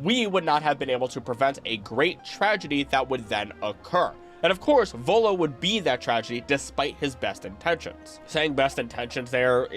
we would not have been able to prevent a great tragedy that would then occur. And of course, Volo would be that tragedy despite his best intentions. Saying best intentions there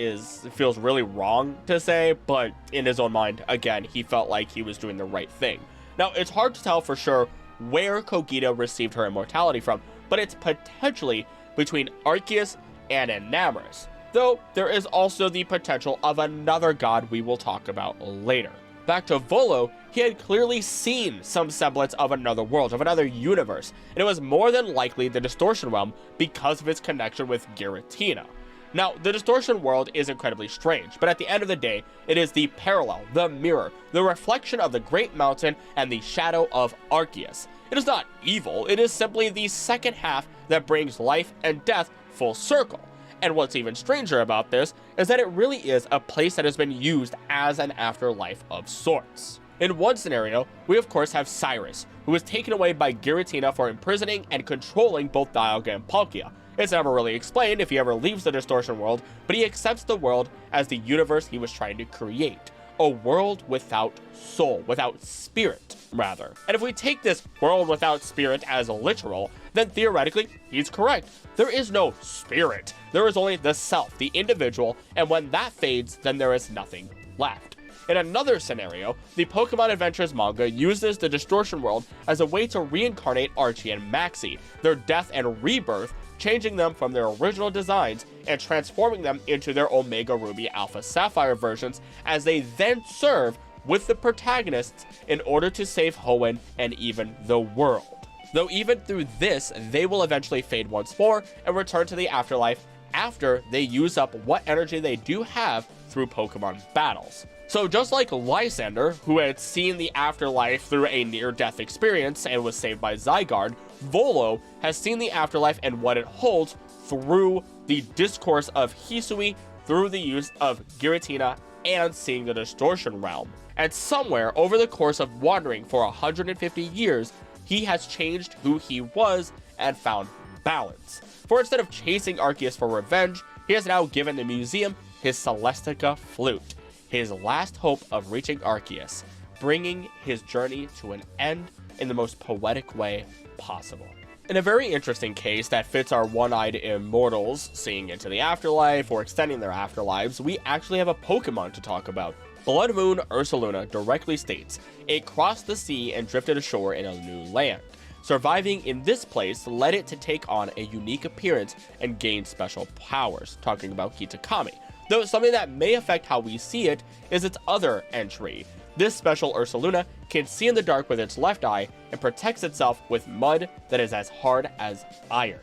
feels really wrong to say, but in his own mind, again, he felt like he was doing the right thing. Now, it's hard to tell for sure where Cogita received her immortality from, but it's potentially between Arceus and Enamorus, though there is also the potential of another god we will talk about later. Back to Volo, he had clearly seen some semblance of another world, of another universe, and it was more than likely the Distortion Realm because of its connection with Giratina. Now, the Distortion world is incredibly strange, but at the end of the day, it is the parallel, the mirror, the reflection of the Great Mountain and the shadow of Arceus. It is not evil, it is simply the second half that brings life and death full circle. And what's even stranger about this is that it really is a place that has been used as an afterlife of sorts. In one scenario, we of course have Cyrus, who was taken away by Giratina for imprisoning and controlling both Dialga and Palkia. It's never really explained if he ever leaves the distortion world, but he accepts the world as the universe he was trying to create. A world without soul, without spirit, rather. And if we take this world without spirit as literal, then theoretically, he's correct. There is no spirit. There is only the self, the individual, and when that fades, then there is nothing left. In another scenario, the Pokemon Adventures manga uses the Distortion World as a way to reincarnate Archie and Maxie, their death and rebirth, changing them from their original designs and transforming them into their Omega Ruby Alpha Sapphire versions, as they then serve with the protagonists in order to save Hoenn and even the world. Though even through this, they will eventually fade once more and return to the afterlife after they use up what energy they do have through Pokemon battles. So just like Lysandre, who had seen the afterlife through a near-death experience and was saved by Zygarde, Volo has seen the afterlife and what it holds through the discourse of Hisui, through the use of Giratina, and seeing the Distortion Realm. And somewhere over the course of wandering for 150 years, he has changed who he was and found balance. For instead of chasing Arceus for revenge, he has now given the museum his Celestica flute, his last hope of reaching Arceus, bringing his journey to an end in the most poetic way possible. In a very interesting case that fits our one-eyed immortals seeing into the afterlife or extending their afterlives, we actually have a Pokemon to talk about. Bloodmoon Ursaluna directly states, it crossed the sea and drifted ashore in a new land. Surviving in this place led it to take on a unique appearance and gain special powers, talking about Kitakami. Though something that may affect how we see it is its other entry. This special Ursaluna can see in the dark with its left eye and protects itself with mud that is as hard as iron.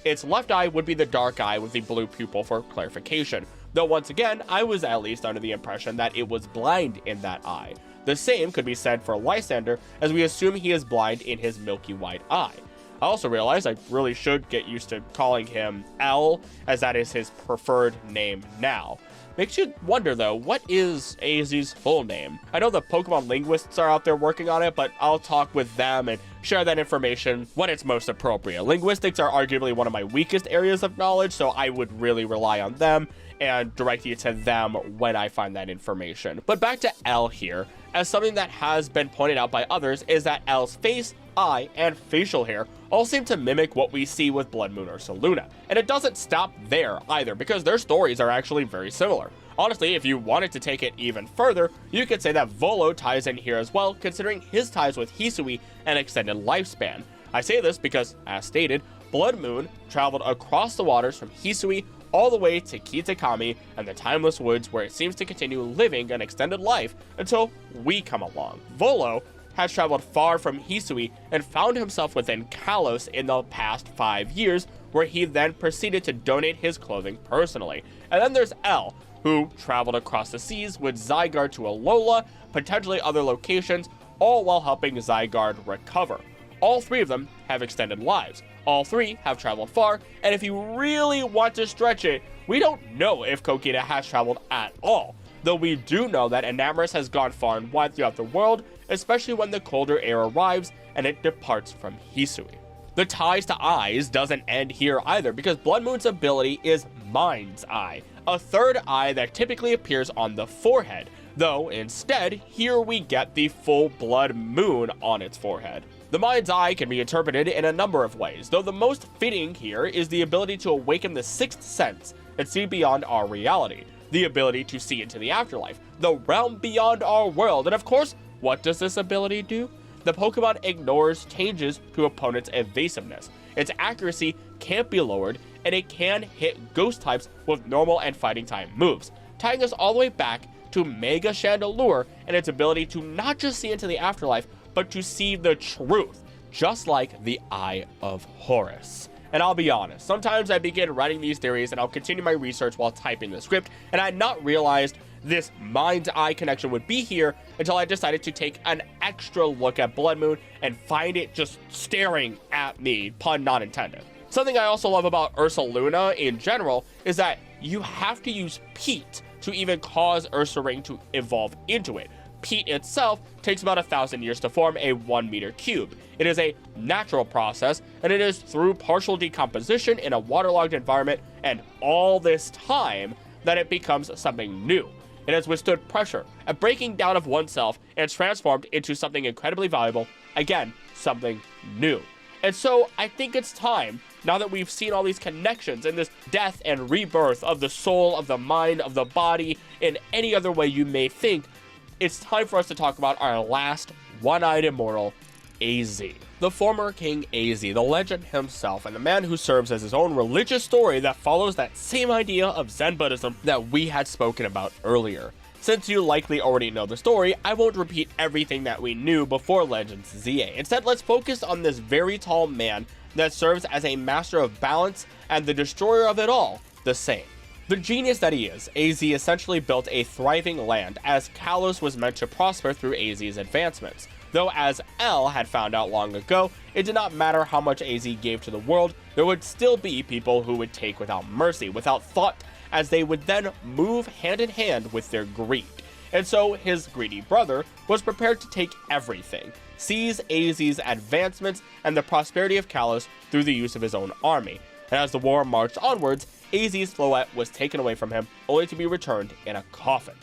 Its left eye would be the dark eye with the blue pupil for clarification, though once again, I was at least under the impression that it was blind in that eye. The same could be said for Lysandre, as we assume he is blind in his milky white eye. I also realized I really should get used to calling him L, as that is his preferred name now. Makes you wonder though, what is AZ's full name? I know the Pokemon linguists are out there working on it, but I'll talk with them and share that information when it's most appropriate. Linguistics are arguably one of my weakest areas of knowledge, so I would really rely on them and direct you to them when I find that information. But back to L here, as something that has been pointed out by others is that L's face, eye, and facial hair all seem to mimic what we see with Bloodmoon Ursaluna. And it doesn't stop there either, because their stories are actually very similar. Honestly, if you wanted to take it even further, you could say that Volo ties in here as well, considering his ties with Hisui and extended lifespan. I say this because, as stated, Bloodmoon traveled across the waters from Hisui all the way to Kitakami and the Timeless Woods, where it seems to continue living an extended life until we come along. Volo has traveled far from Hisui and found himself within Kalos in the past 5 years, where he then proceeded to donate his clothing personally. And then there's L, who traveled across the seas with Zygarde to Alola, potentially other locations, all while helping Zygarde recover. All three of them have extended lives. All three have traveled far, and if you really want to stretch it, we don't know if Cogita has traveled at all, though we do know that Enamorus has gone far and wide throughout the world, especially when the colder air arrives and it departs from Hisui. The ties to eyes doesn't end here either, because Bloodmoon's ability is Mind's Eye, a third eye that typically appears on the forehead, though instead, here we get the full blood moon on its forehead. The Mind's Eye can be interpreted in a number of ways, though the most fitting here is the ability to awaken the sixth sense and see beyond our reality, the ability to see into the afterlife, the realm beyond our world, and of course, what does this ability do? The Pokemon ignores changes to opponents' evasiveness. Its accuracy can't be lowered, and it can hit ghost types with normal and fighting type moves, tying us all the way back to Mega Chandelure and its ability to not just see into the afterlife, but to see the truth, just like the Eye of Horus. And I'll be honest, sometimes I begin writing these theories and I'll continue my research while typing the script, and I had not realized this Mind's Eye connection would be here until I decided to take an extra look at Bloodmoon and find it just staring at me, pun not intended. Something I also love about Ursaluna in general is that you have to use peat to even cause Ursaring to evolve into it. Peat itself takes about 1,000 years to form a 1 meter cube. It is a natural process, and it is through partial decomposition in a waterlogged environment and all this time that it becomes something new. It has withstood pressure, a breaking down of oneself, and transformed into something incredibly valuable, again, something new. And so I think it's time, now that we've seen all these connections and this death and rebirth of the soul, of the mind, of the body, in any other way you may think, it's time for us to talk about our last one-eyed immortal, AZ. The former King AZ, the legend himself, and the man who serves as his own religious story that follows that same idea of Zen Buddhism that we had spoken about earlier. Since you likely already know the story, I won't repeat everything that we knew before Legends ZA. Instead, let's focus on this very tall man that serves as a master of balance and the destroyer of it all the same. The genius that he is, AZ essentially built a thriving land as Kalos was meant to prosper through AZ's advancements. Though as L had found out long ago, it did not matter how much AZ gave to the world, there would still be people who would take without mercy, without thought, as they would then move hand in hand with their greed. And so his greedy brother was prepared to take everything, seize AZ's advancements and the prosperity of Kalos through the use of his own army. And as the war marched onwards, AZ's floet was taken away from him, only to be returned in a coffin.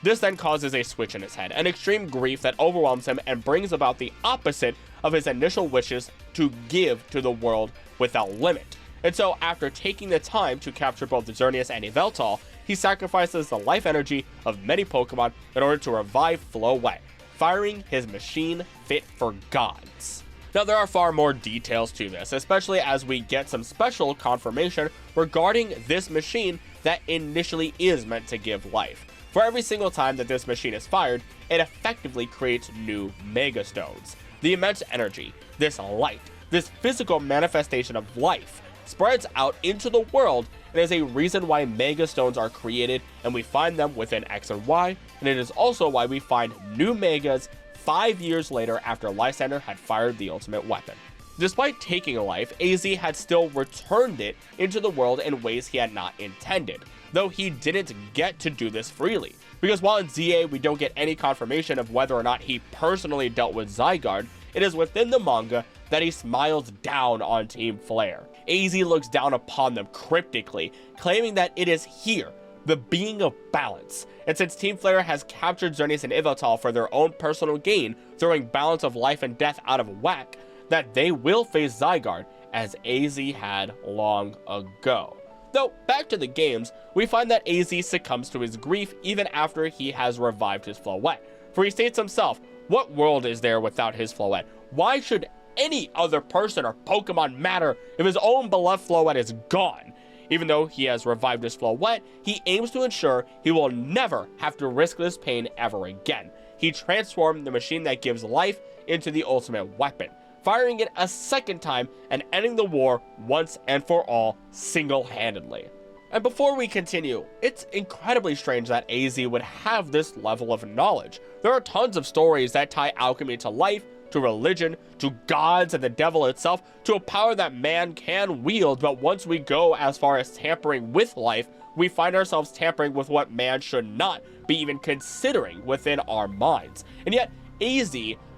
This then causes a switch in his head, an extreme grief that overwhelms him and brings about the opposite of his initial wishes to give to the world without limit. And so, after taking the time to capture both Xerneas and Yveltal, he sacrifices the life energy of many Pokemon in order to revive Floet, firing his machine fit for gods. Now, there are far more details to this, especially as we get some special confirmation regarding this machine that initially is meant to give life. For every single time that this machine is fired, it effectively creates new Mega Stones. The immense energy, this light, this physical manifestation of life, spreads out into the world and is a reason why Mega Stones are created, and we find them within X and Y, and it is also why we find new Megas 5 years later after Lysandre had fired the ultimate weapon. Despite taking a life, AZ had still returned it into the world in ways he had not intended, though he didn't get to do this freely. Because while in ZA we don't get any confirmation of whether or not he personally dealt with Zygarde, it is within the manga that he smiles down on Team Flare. AZ looks down upon them cryptically, claiming that it is here, the being of balance. And since Team Flare has captured Xerneas and Yveltal for their own personal gain, throwing balance of life and death out of whack, that they will face Zygarde, as AZ had long ago. Though, back to the games, we find that AZ succumbs to his grief even after he has revived his Floet. For he states himself, what world is there without his Floet? Why should any other person or Pokemon matter if his own beloved Floet is gone? Even though he has revived his Floet, he aims to ensure he will never have to risk this pain ever again. He transformed the machine that gives life into the ultimate weapon, firing it a second time and ending the war once and for all single-handedly. And before we continue, it's incredibly strange that AZ would have this level of knowledge. There are tons of stories that tie alchemy to life, to religion, to gods and the devil itself, to a power that man can wield, but once we go as far as tampering with life, we find ourselves tampering with what man should not be even considering within our minds. And yet, AZ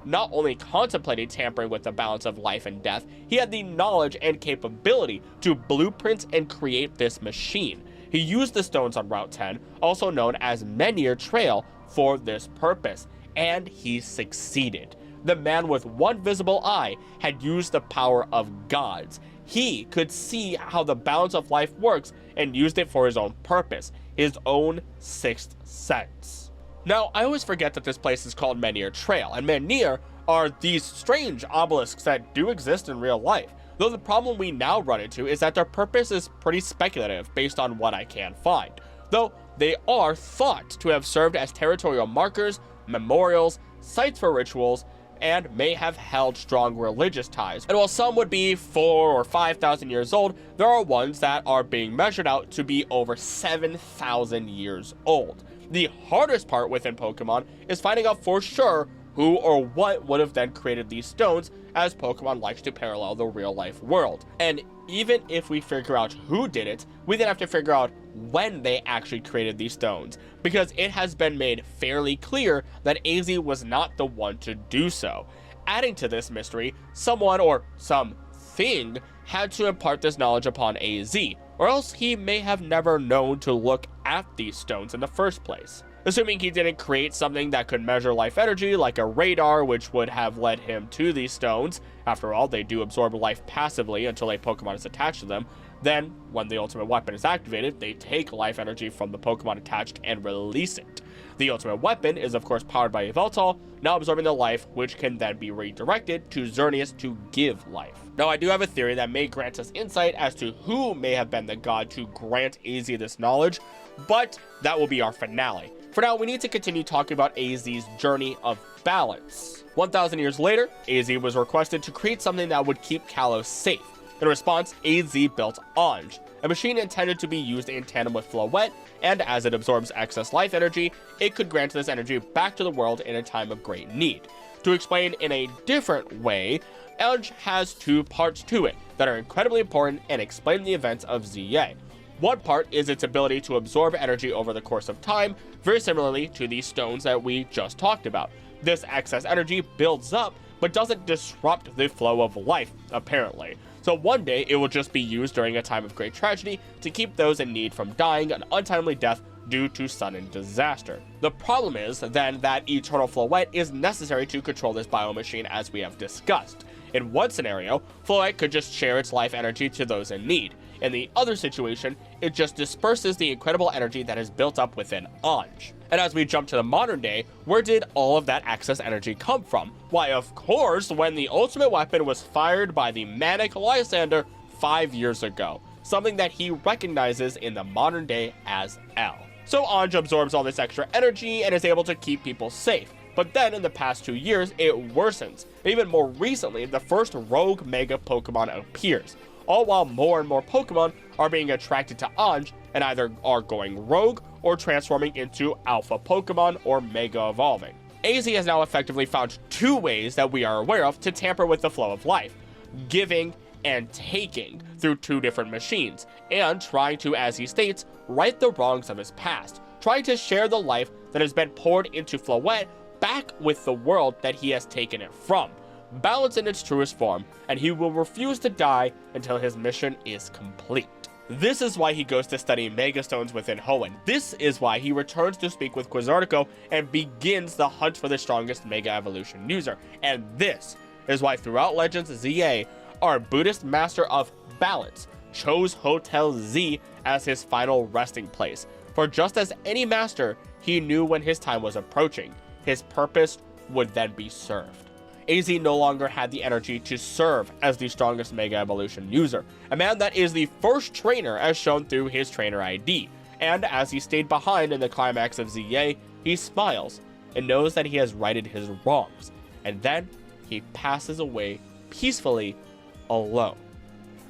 not only contemplated tampering with the balance of life and death, he had the knowledge and capability to blueprint and create this machine. He used the stones on Route 10, also known as Menhir Trail, for this purpose, and he succeeded. The man with one visible eye had used the power of gods. He could see how the balance of life works and used it for his own purpose, his own sixth sense. Now, I always forget that this place is called Menhir Trail, and Menhir are these strange obelisks that do exist in real life, though the problem we now run into is that their purpose is pretty speculative based on what I can find, though they are thought to have served as territorial markers, memorials, sites for rituals, and may have held strong religious ties. And while some would be 4,000 or 5,000 years old, there are ones that are being measured out to be over 7,000 years old. The hardest part within Pokemon is finding out for sure who or what would have then created these stones, as Pokemon likes to parallel the real-life world. And even if we figure out who did it, we then have to figure out when they actually created these stones, because it has been made fairly clear that AZ was not the one to do so. Adding to this mystery, someone or something had to impart this knowledge upon AZ, or else he may have never known to look at these stones in the first place. Assuming he didn't create something that could measure life energy, like a radar, which would have led him to these stones. After all, they do absorb life passively until a Pokemon is attached to them. Then, when the ultimate weapon is activated, they take life energy from the Pokemon attached and release it. The ultimate weapon is of course powered by a Yveltal, now absorbing the life, which can then be redirected to Xerneas to give life. Now, I do have a theory that may grant us insight as to who may have been the god to grant AZ this knowledge, but that will be our finale. For now, we need to continue talking about AZ's journey of balance. 1,000 years later, AZ was requested to create something that would keep Kalos safe. In response, AZ built Anj, a machine intended to be used in tandem with Floette, and as it absorbs excess life energy, it could grant this energy back to the world in a time of great need. To explain in a different way, Anj has two parts to it that are incredibly important and explain the events of ZA. One part is its ability to absorb energy over the course of time, very similarly to the stones that we just talked about. This excess energy builds up, but doesn't disrupt the flow of life, apparently. So one day, it will just be used during a time of great tragedy to keep those in need from dying an untimely death due to sudden disaster. The problem is, then, that Eternal Floette is necessary to control this biomachine, as we have discussed. In one scenario, Floette could just share its life energy to those in need. In the other situation, it just disperses the incredible energy that is built up within Anj. And as we jump to the modern day, where did all of that excess energy come from? Why, of course, when the ultimate weapon was fired by the manic Lysandre 5 years ago, something that he recognizes in the modern day as L. So Anj absorbs all this extra energy and is able to keep people safe. But then in the past 2 years, it worsens. Even more recently, the first rogue Mega Pokemon appears, all while more and more Pokemon are being attracted to Anj and either are going rogue or transforming into Alpha Pokemon or Mega Evolving. AZ has now effectively found two ways that we are aware of to tamper with the flow of life: giving and taking through two different machines, and trying to, as he states, right the wrongs of his past, trying to share the life that has been poured into Floette back with the world that he has taken it from. Balance in its truest form, and he will refuse to die until his mission is complete. This is why he goes to study Mega Stones within Hoenn. This is why he returns to speak with Quasartico and begins the hunt for the strongest Mega Evolution user. And this is why throughout Legends ZA, our Buddhist master of balance chose Hotel Z as his final resting place. For just as any master, he knew when his time was approaching. His purpose would then be served. AZ no longer had the energy to serve as the strongest Mega Evolution user, a man that is the first trainer as shown through his trainer ID. And as he stayed behind in the climax of ZA, he smiles and knows that he has righted his wrongs, and then he passes away peacefully alone.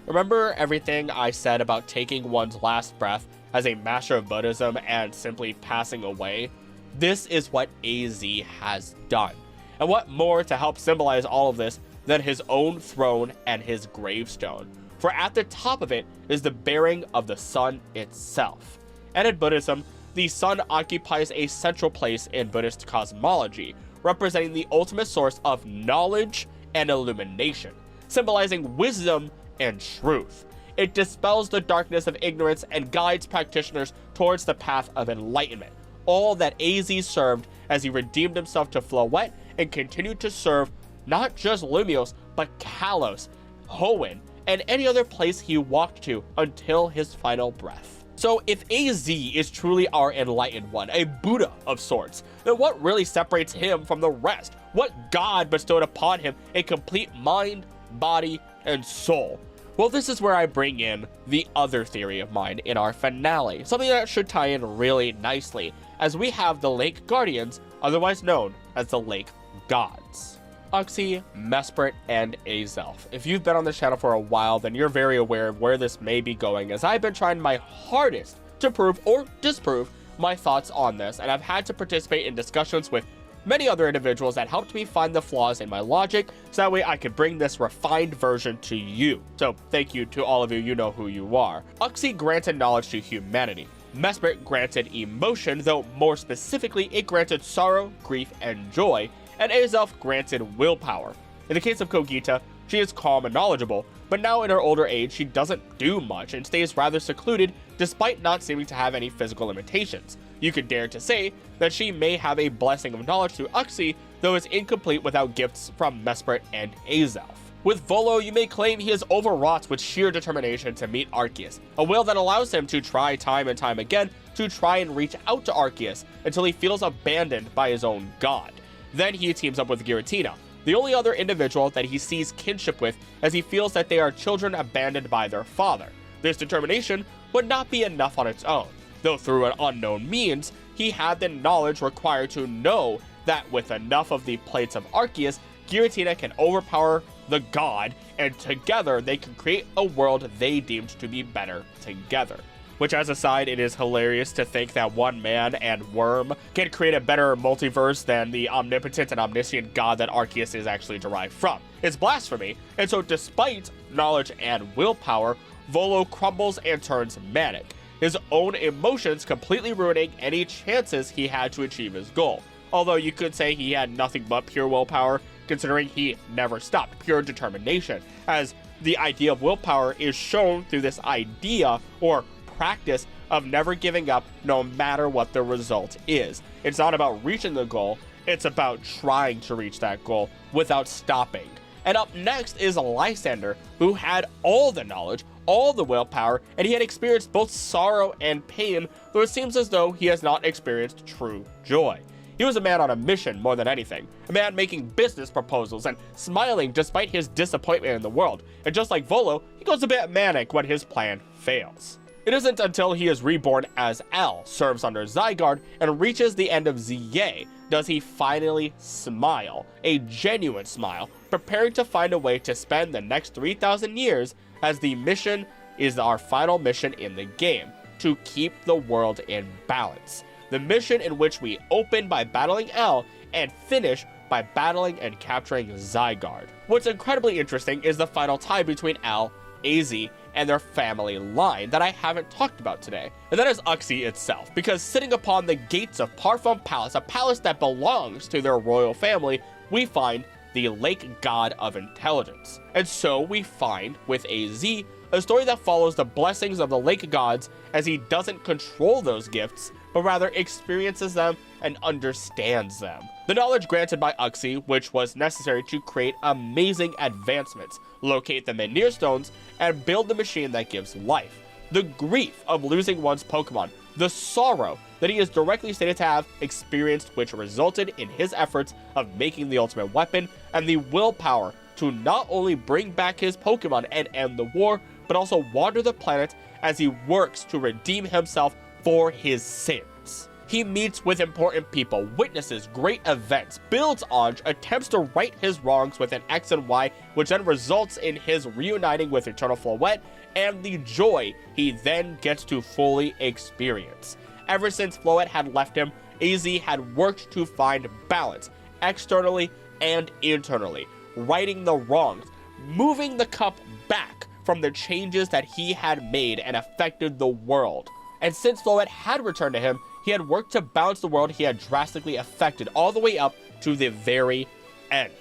Remember everything I said about taking one's last breath as a master of Buddhism and simply passing away? This is what AZ has done. And what more to help symbolize all of this than his own throne and his gravestone? For at the top of it is the bearing of the sun itself. And in Buddhism, the sun occupies a central place in Buddhist cosmology, representing the ultimate source of knowledge and illumination, symbolizing wisdom and truth. It dispels the darkness of ignorance and guides practitioners towards the path of enlightenment. All that AZ served as he redeemed himself to Floette and continued to serve not just Lumiose, but Kalos, Hoenn, and any other place he walked to until his final breath. So if AZ is truly our enlightened one, a Buddha of sorts, then what really separates him from the rest? What god bestowed upon him a complete mind, body, and soul? Well, this is where I bring in the other theory of mine in our finale, something that should tie in really nicely, as we have the Lake Guardians, otherwise known as the Lake Gods. Uxie, Mesprit, and Azelf. If you've been on this channel for a while, then you're very aware of where this may be going, as I've been trying my hardest to prove or disprove my thoughts on this, and I've had to participate in discussions with many other individuals that helped me find the flaws in my logic, so that way I could bring this refined version to you. So thank you to all of you, you know who you are. Uxie granted knowledge to humanity. Mesprit granted emotion, though more specifically it granted sorrow, grief, and joy, and Azelf granted willpower. In the case of Cogita, she is calm and knowledgeable, but now in her older age she doesn't do much and stays rather secluded despite not seeming to have any physical limitations. You could dare to say that she may have a blessing of knowledge through Uxie, though is incomplete without gifts from Mesprit and Azelf. With Volo, you may claim he is overwrought with sheer determination to meet Arceus, a will that allows him to try time and time again to try and reach out to Arceus until he feels abandoned by his own god. Then he teams up with Giratina, the only other individual that he sees kinship with, as he feels that they are children abandoned by their father. This determination would not be enough on its own, though through an unknown means, he had the knowledge required to know that with enough of the plates of Arceus, Giratina can overpower the god, and together they can create a world they deemed to be better together. Which, as a side, it is hilarious to think that one man and Worm can create a better multiverse than the omnipotent and omniscient god that Arceus is actually derived from. It's blasphemy, and so despite knowledge and willpower, Volo crumbles and turns manic, his own emotions completely ruining any chances he had to achieve his goal. Although you could say he had nothing but pure willpower, considering he never stopped, pure determination, as the idea of willpower is shown through this idea or practice of never giving up no matter what the result is. It's not about reaching the goal, it's about trying to reach that goal without stopping. And up next is Lysandre, who had all the knowledge, all the willpower, and he had experienced both sorrow and pain, though it seems as though he has not experienced true joy. He was a man on a mission more than anything, a man making business proposals and smiling despite his disappointment in the world, and just like Volo, he goes a bit manic when his plan fails. It isn't until he is reborn as L, serves under Zygarde, and reaches the end of ZA does he finally smile, a genuine smile, preparing to find a way to spend the next 3,000 years, as the mission is our final mission in the game, to keep the world in balance. The mission in which we open by battling L and finish by battling and capturing Zygarde. What's incredibly interesting is the final tie between L, AZ, and their family line that I haven't talked about today, and that is Uxie itself, because sitting upon the gates of Parfum Palace, a palace that belongs to their royal family, we find the Lake God of Intelligence. And so we find, with AZ, a story that follows the blessings of the Lake Gods as he doesn't control those gifts, but rather experiences them and understands them. The knowledge granted by Uxie, which was necessary to create amazing advancements, locate the Menhir Stones, and build the machine that gives life. The grief of losing one's Pokemon, the sorrow that he is directly stated to have experienced, which resulted in his efforts of making the ultimate weapon, and the willpower to not only bring back his Pokemon and end the war, but also wander the planet as he works to redeem himself for his sins. He meets with important people, witnesses great events, builds Ange, attempts to right his wrongs with an X and Y, which then results in his reuniting with Eternal Floette, and the joy he then gets to fully experience. Ever since Floette had left him, AZ had worked to find balance, externally and internally, righting the wrongs, moving the cup back from the changes that he had made and affected the world. And since Floette had returned to him, he had worked to balance the world he had drastically affected all the way up to the very end.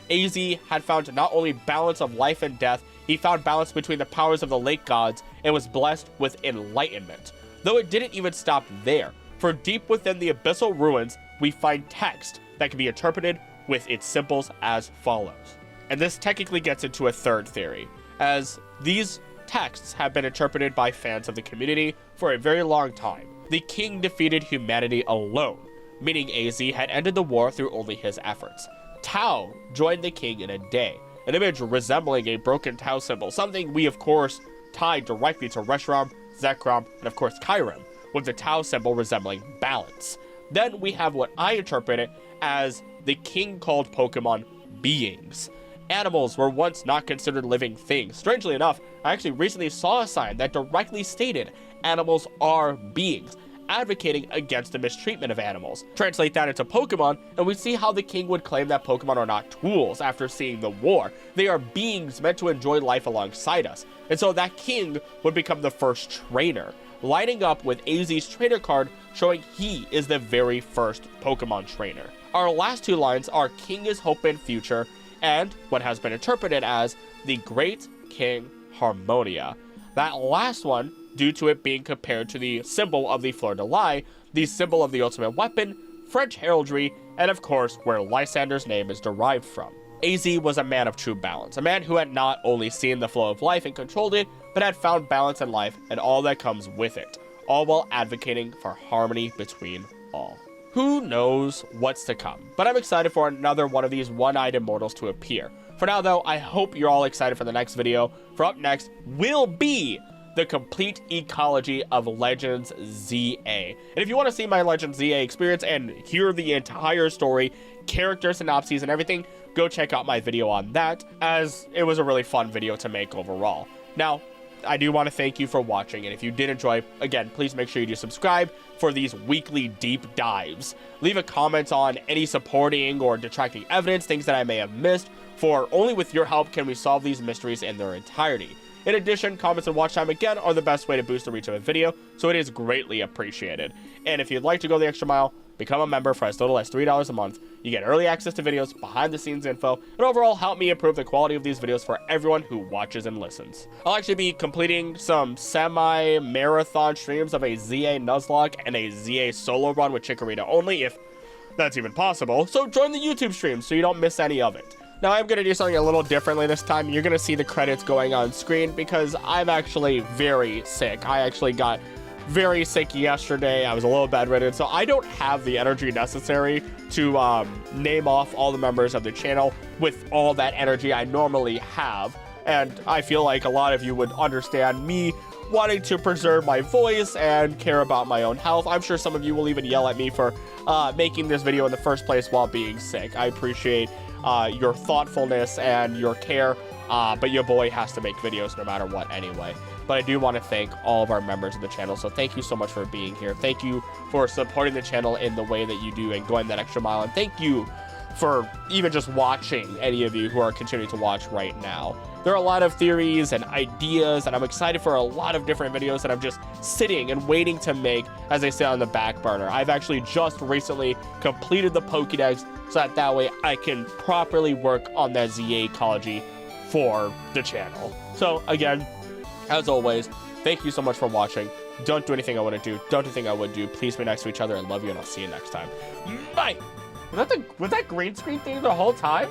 AZ had found not only balance of life and death, he found balance between the powers of the Lake Gods and was blessed with enlightenment. Though it didn't even stop there, for deep within the abyssal ruins, we find text that can be interpreted with its symbols as follows. And this technically gets into a third theory, as these texts have been interpreted by fans of the community for a very long time. The king defeated humanity alone, meaning AZ had ended the war through only his efforts. Tau joined the king in a day, an image resembling a broken Tau symbol, something we of course tied directly to Reshiram, Zekrom, and of course Kyurem, with the Tau symbol resembling balance. Then we have what I interpret it as the king called Pokemon beings. Animals were once not considered living things. Strangely enough, I actually recently saw a sign that directly stated animals are beings. advocating against the mistreatment of animals. Translate that into Pokemon, and we see how the king would claim that Pokemon are not tools after seeing the war. They are beings meant to enjoy life alongside us. And so that king would become the first trainer, lining up with AZ's trainer card showing he is the very first Pokemon trainer. Our last two lines are King is Hope and Future, and what has been interpreted as the Great King Harmonia. That last one, due to it being compared to the symbol of the Fleur de Lis, the symbol of the ultimate weapon, French heraldry, and of course where Lysandre's name is derived from. AZ was a man of true balance, a man who had not only seen the flow of life and controlled it, but had found balance in life and all that comes with it, all while advocating for harmony between all. Who knows what's to come, but I'm excited for another one of these one-eyed immortals to appear. For now though, I hope you're all excited for the next video, for up next will be the complete ecology of Legends ZA. And if you want to see my Legends ZA experience and hear the entire story, character synopses and everything, go check out my video on that, as it was a really fun video to make overall. Now, I do want to thank you for watching, and if you did enjoy, again, please make sure you do subscribe for these weekly deep dives. Leave a comment on any supporting or detracting evidence, things that I may have missed, for only with your help can we solve these mysteries in their entirety. In addition, comments and watch time again are the best way to boost the reach of a video, so it is greatly appreciated. And if you'd like to go the extra mile, become a member for as little as $3 a month. You get early access to videos, behind the scenes info, and overall help me improve the quality of these videos for everyone who watches and listens. I'll actually be completing some semi-marathon streams of a ZA Nuzlocke and a ZA solo run with Chikorita only, if that's even possible, so join the YouTube stream so you don't miss any of it. Now, I'm going to do something a little differently this time. You're going to see the credits going on screen because I'm actually very sick. I actually got very sick yesterday. I was a little bedridden, so I don't have the energy necessary to name off all the members of the channel with all that energy I normally have. And I feel like a lot of you would understand me wanting to preserve my voice and care about my own health. I'm sure some of you will even yell at me for making this video in the first place while being sick. I appreciate your thoughtfulness and your care, but your boy has to make videos no matter what anyway. But I do want to thank all of our members of the channel, so thank you so much for being here. Thank you for supporting the channel in the way that you do and going that extra mile, and thank you for even just watching, any of you who are continuing to watch right now. There are a lot of theories and ideas, and I'm excited for a lot of different videos that I'm just sitting and waiting to make as they sit on the back burner. I've actually just recently completed the Pokédex so that way I can properly work on that ZA ecology for the channel. So again, as always, thank you so much for watching. Don't do anything I wouldn't do. Don't do anything I would do. Please be nice to each other and love you, and I'll see you next time. Bye! Was that green screen thing the whole time?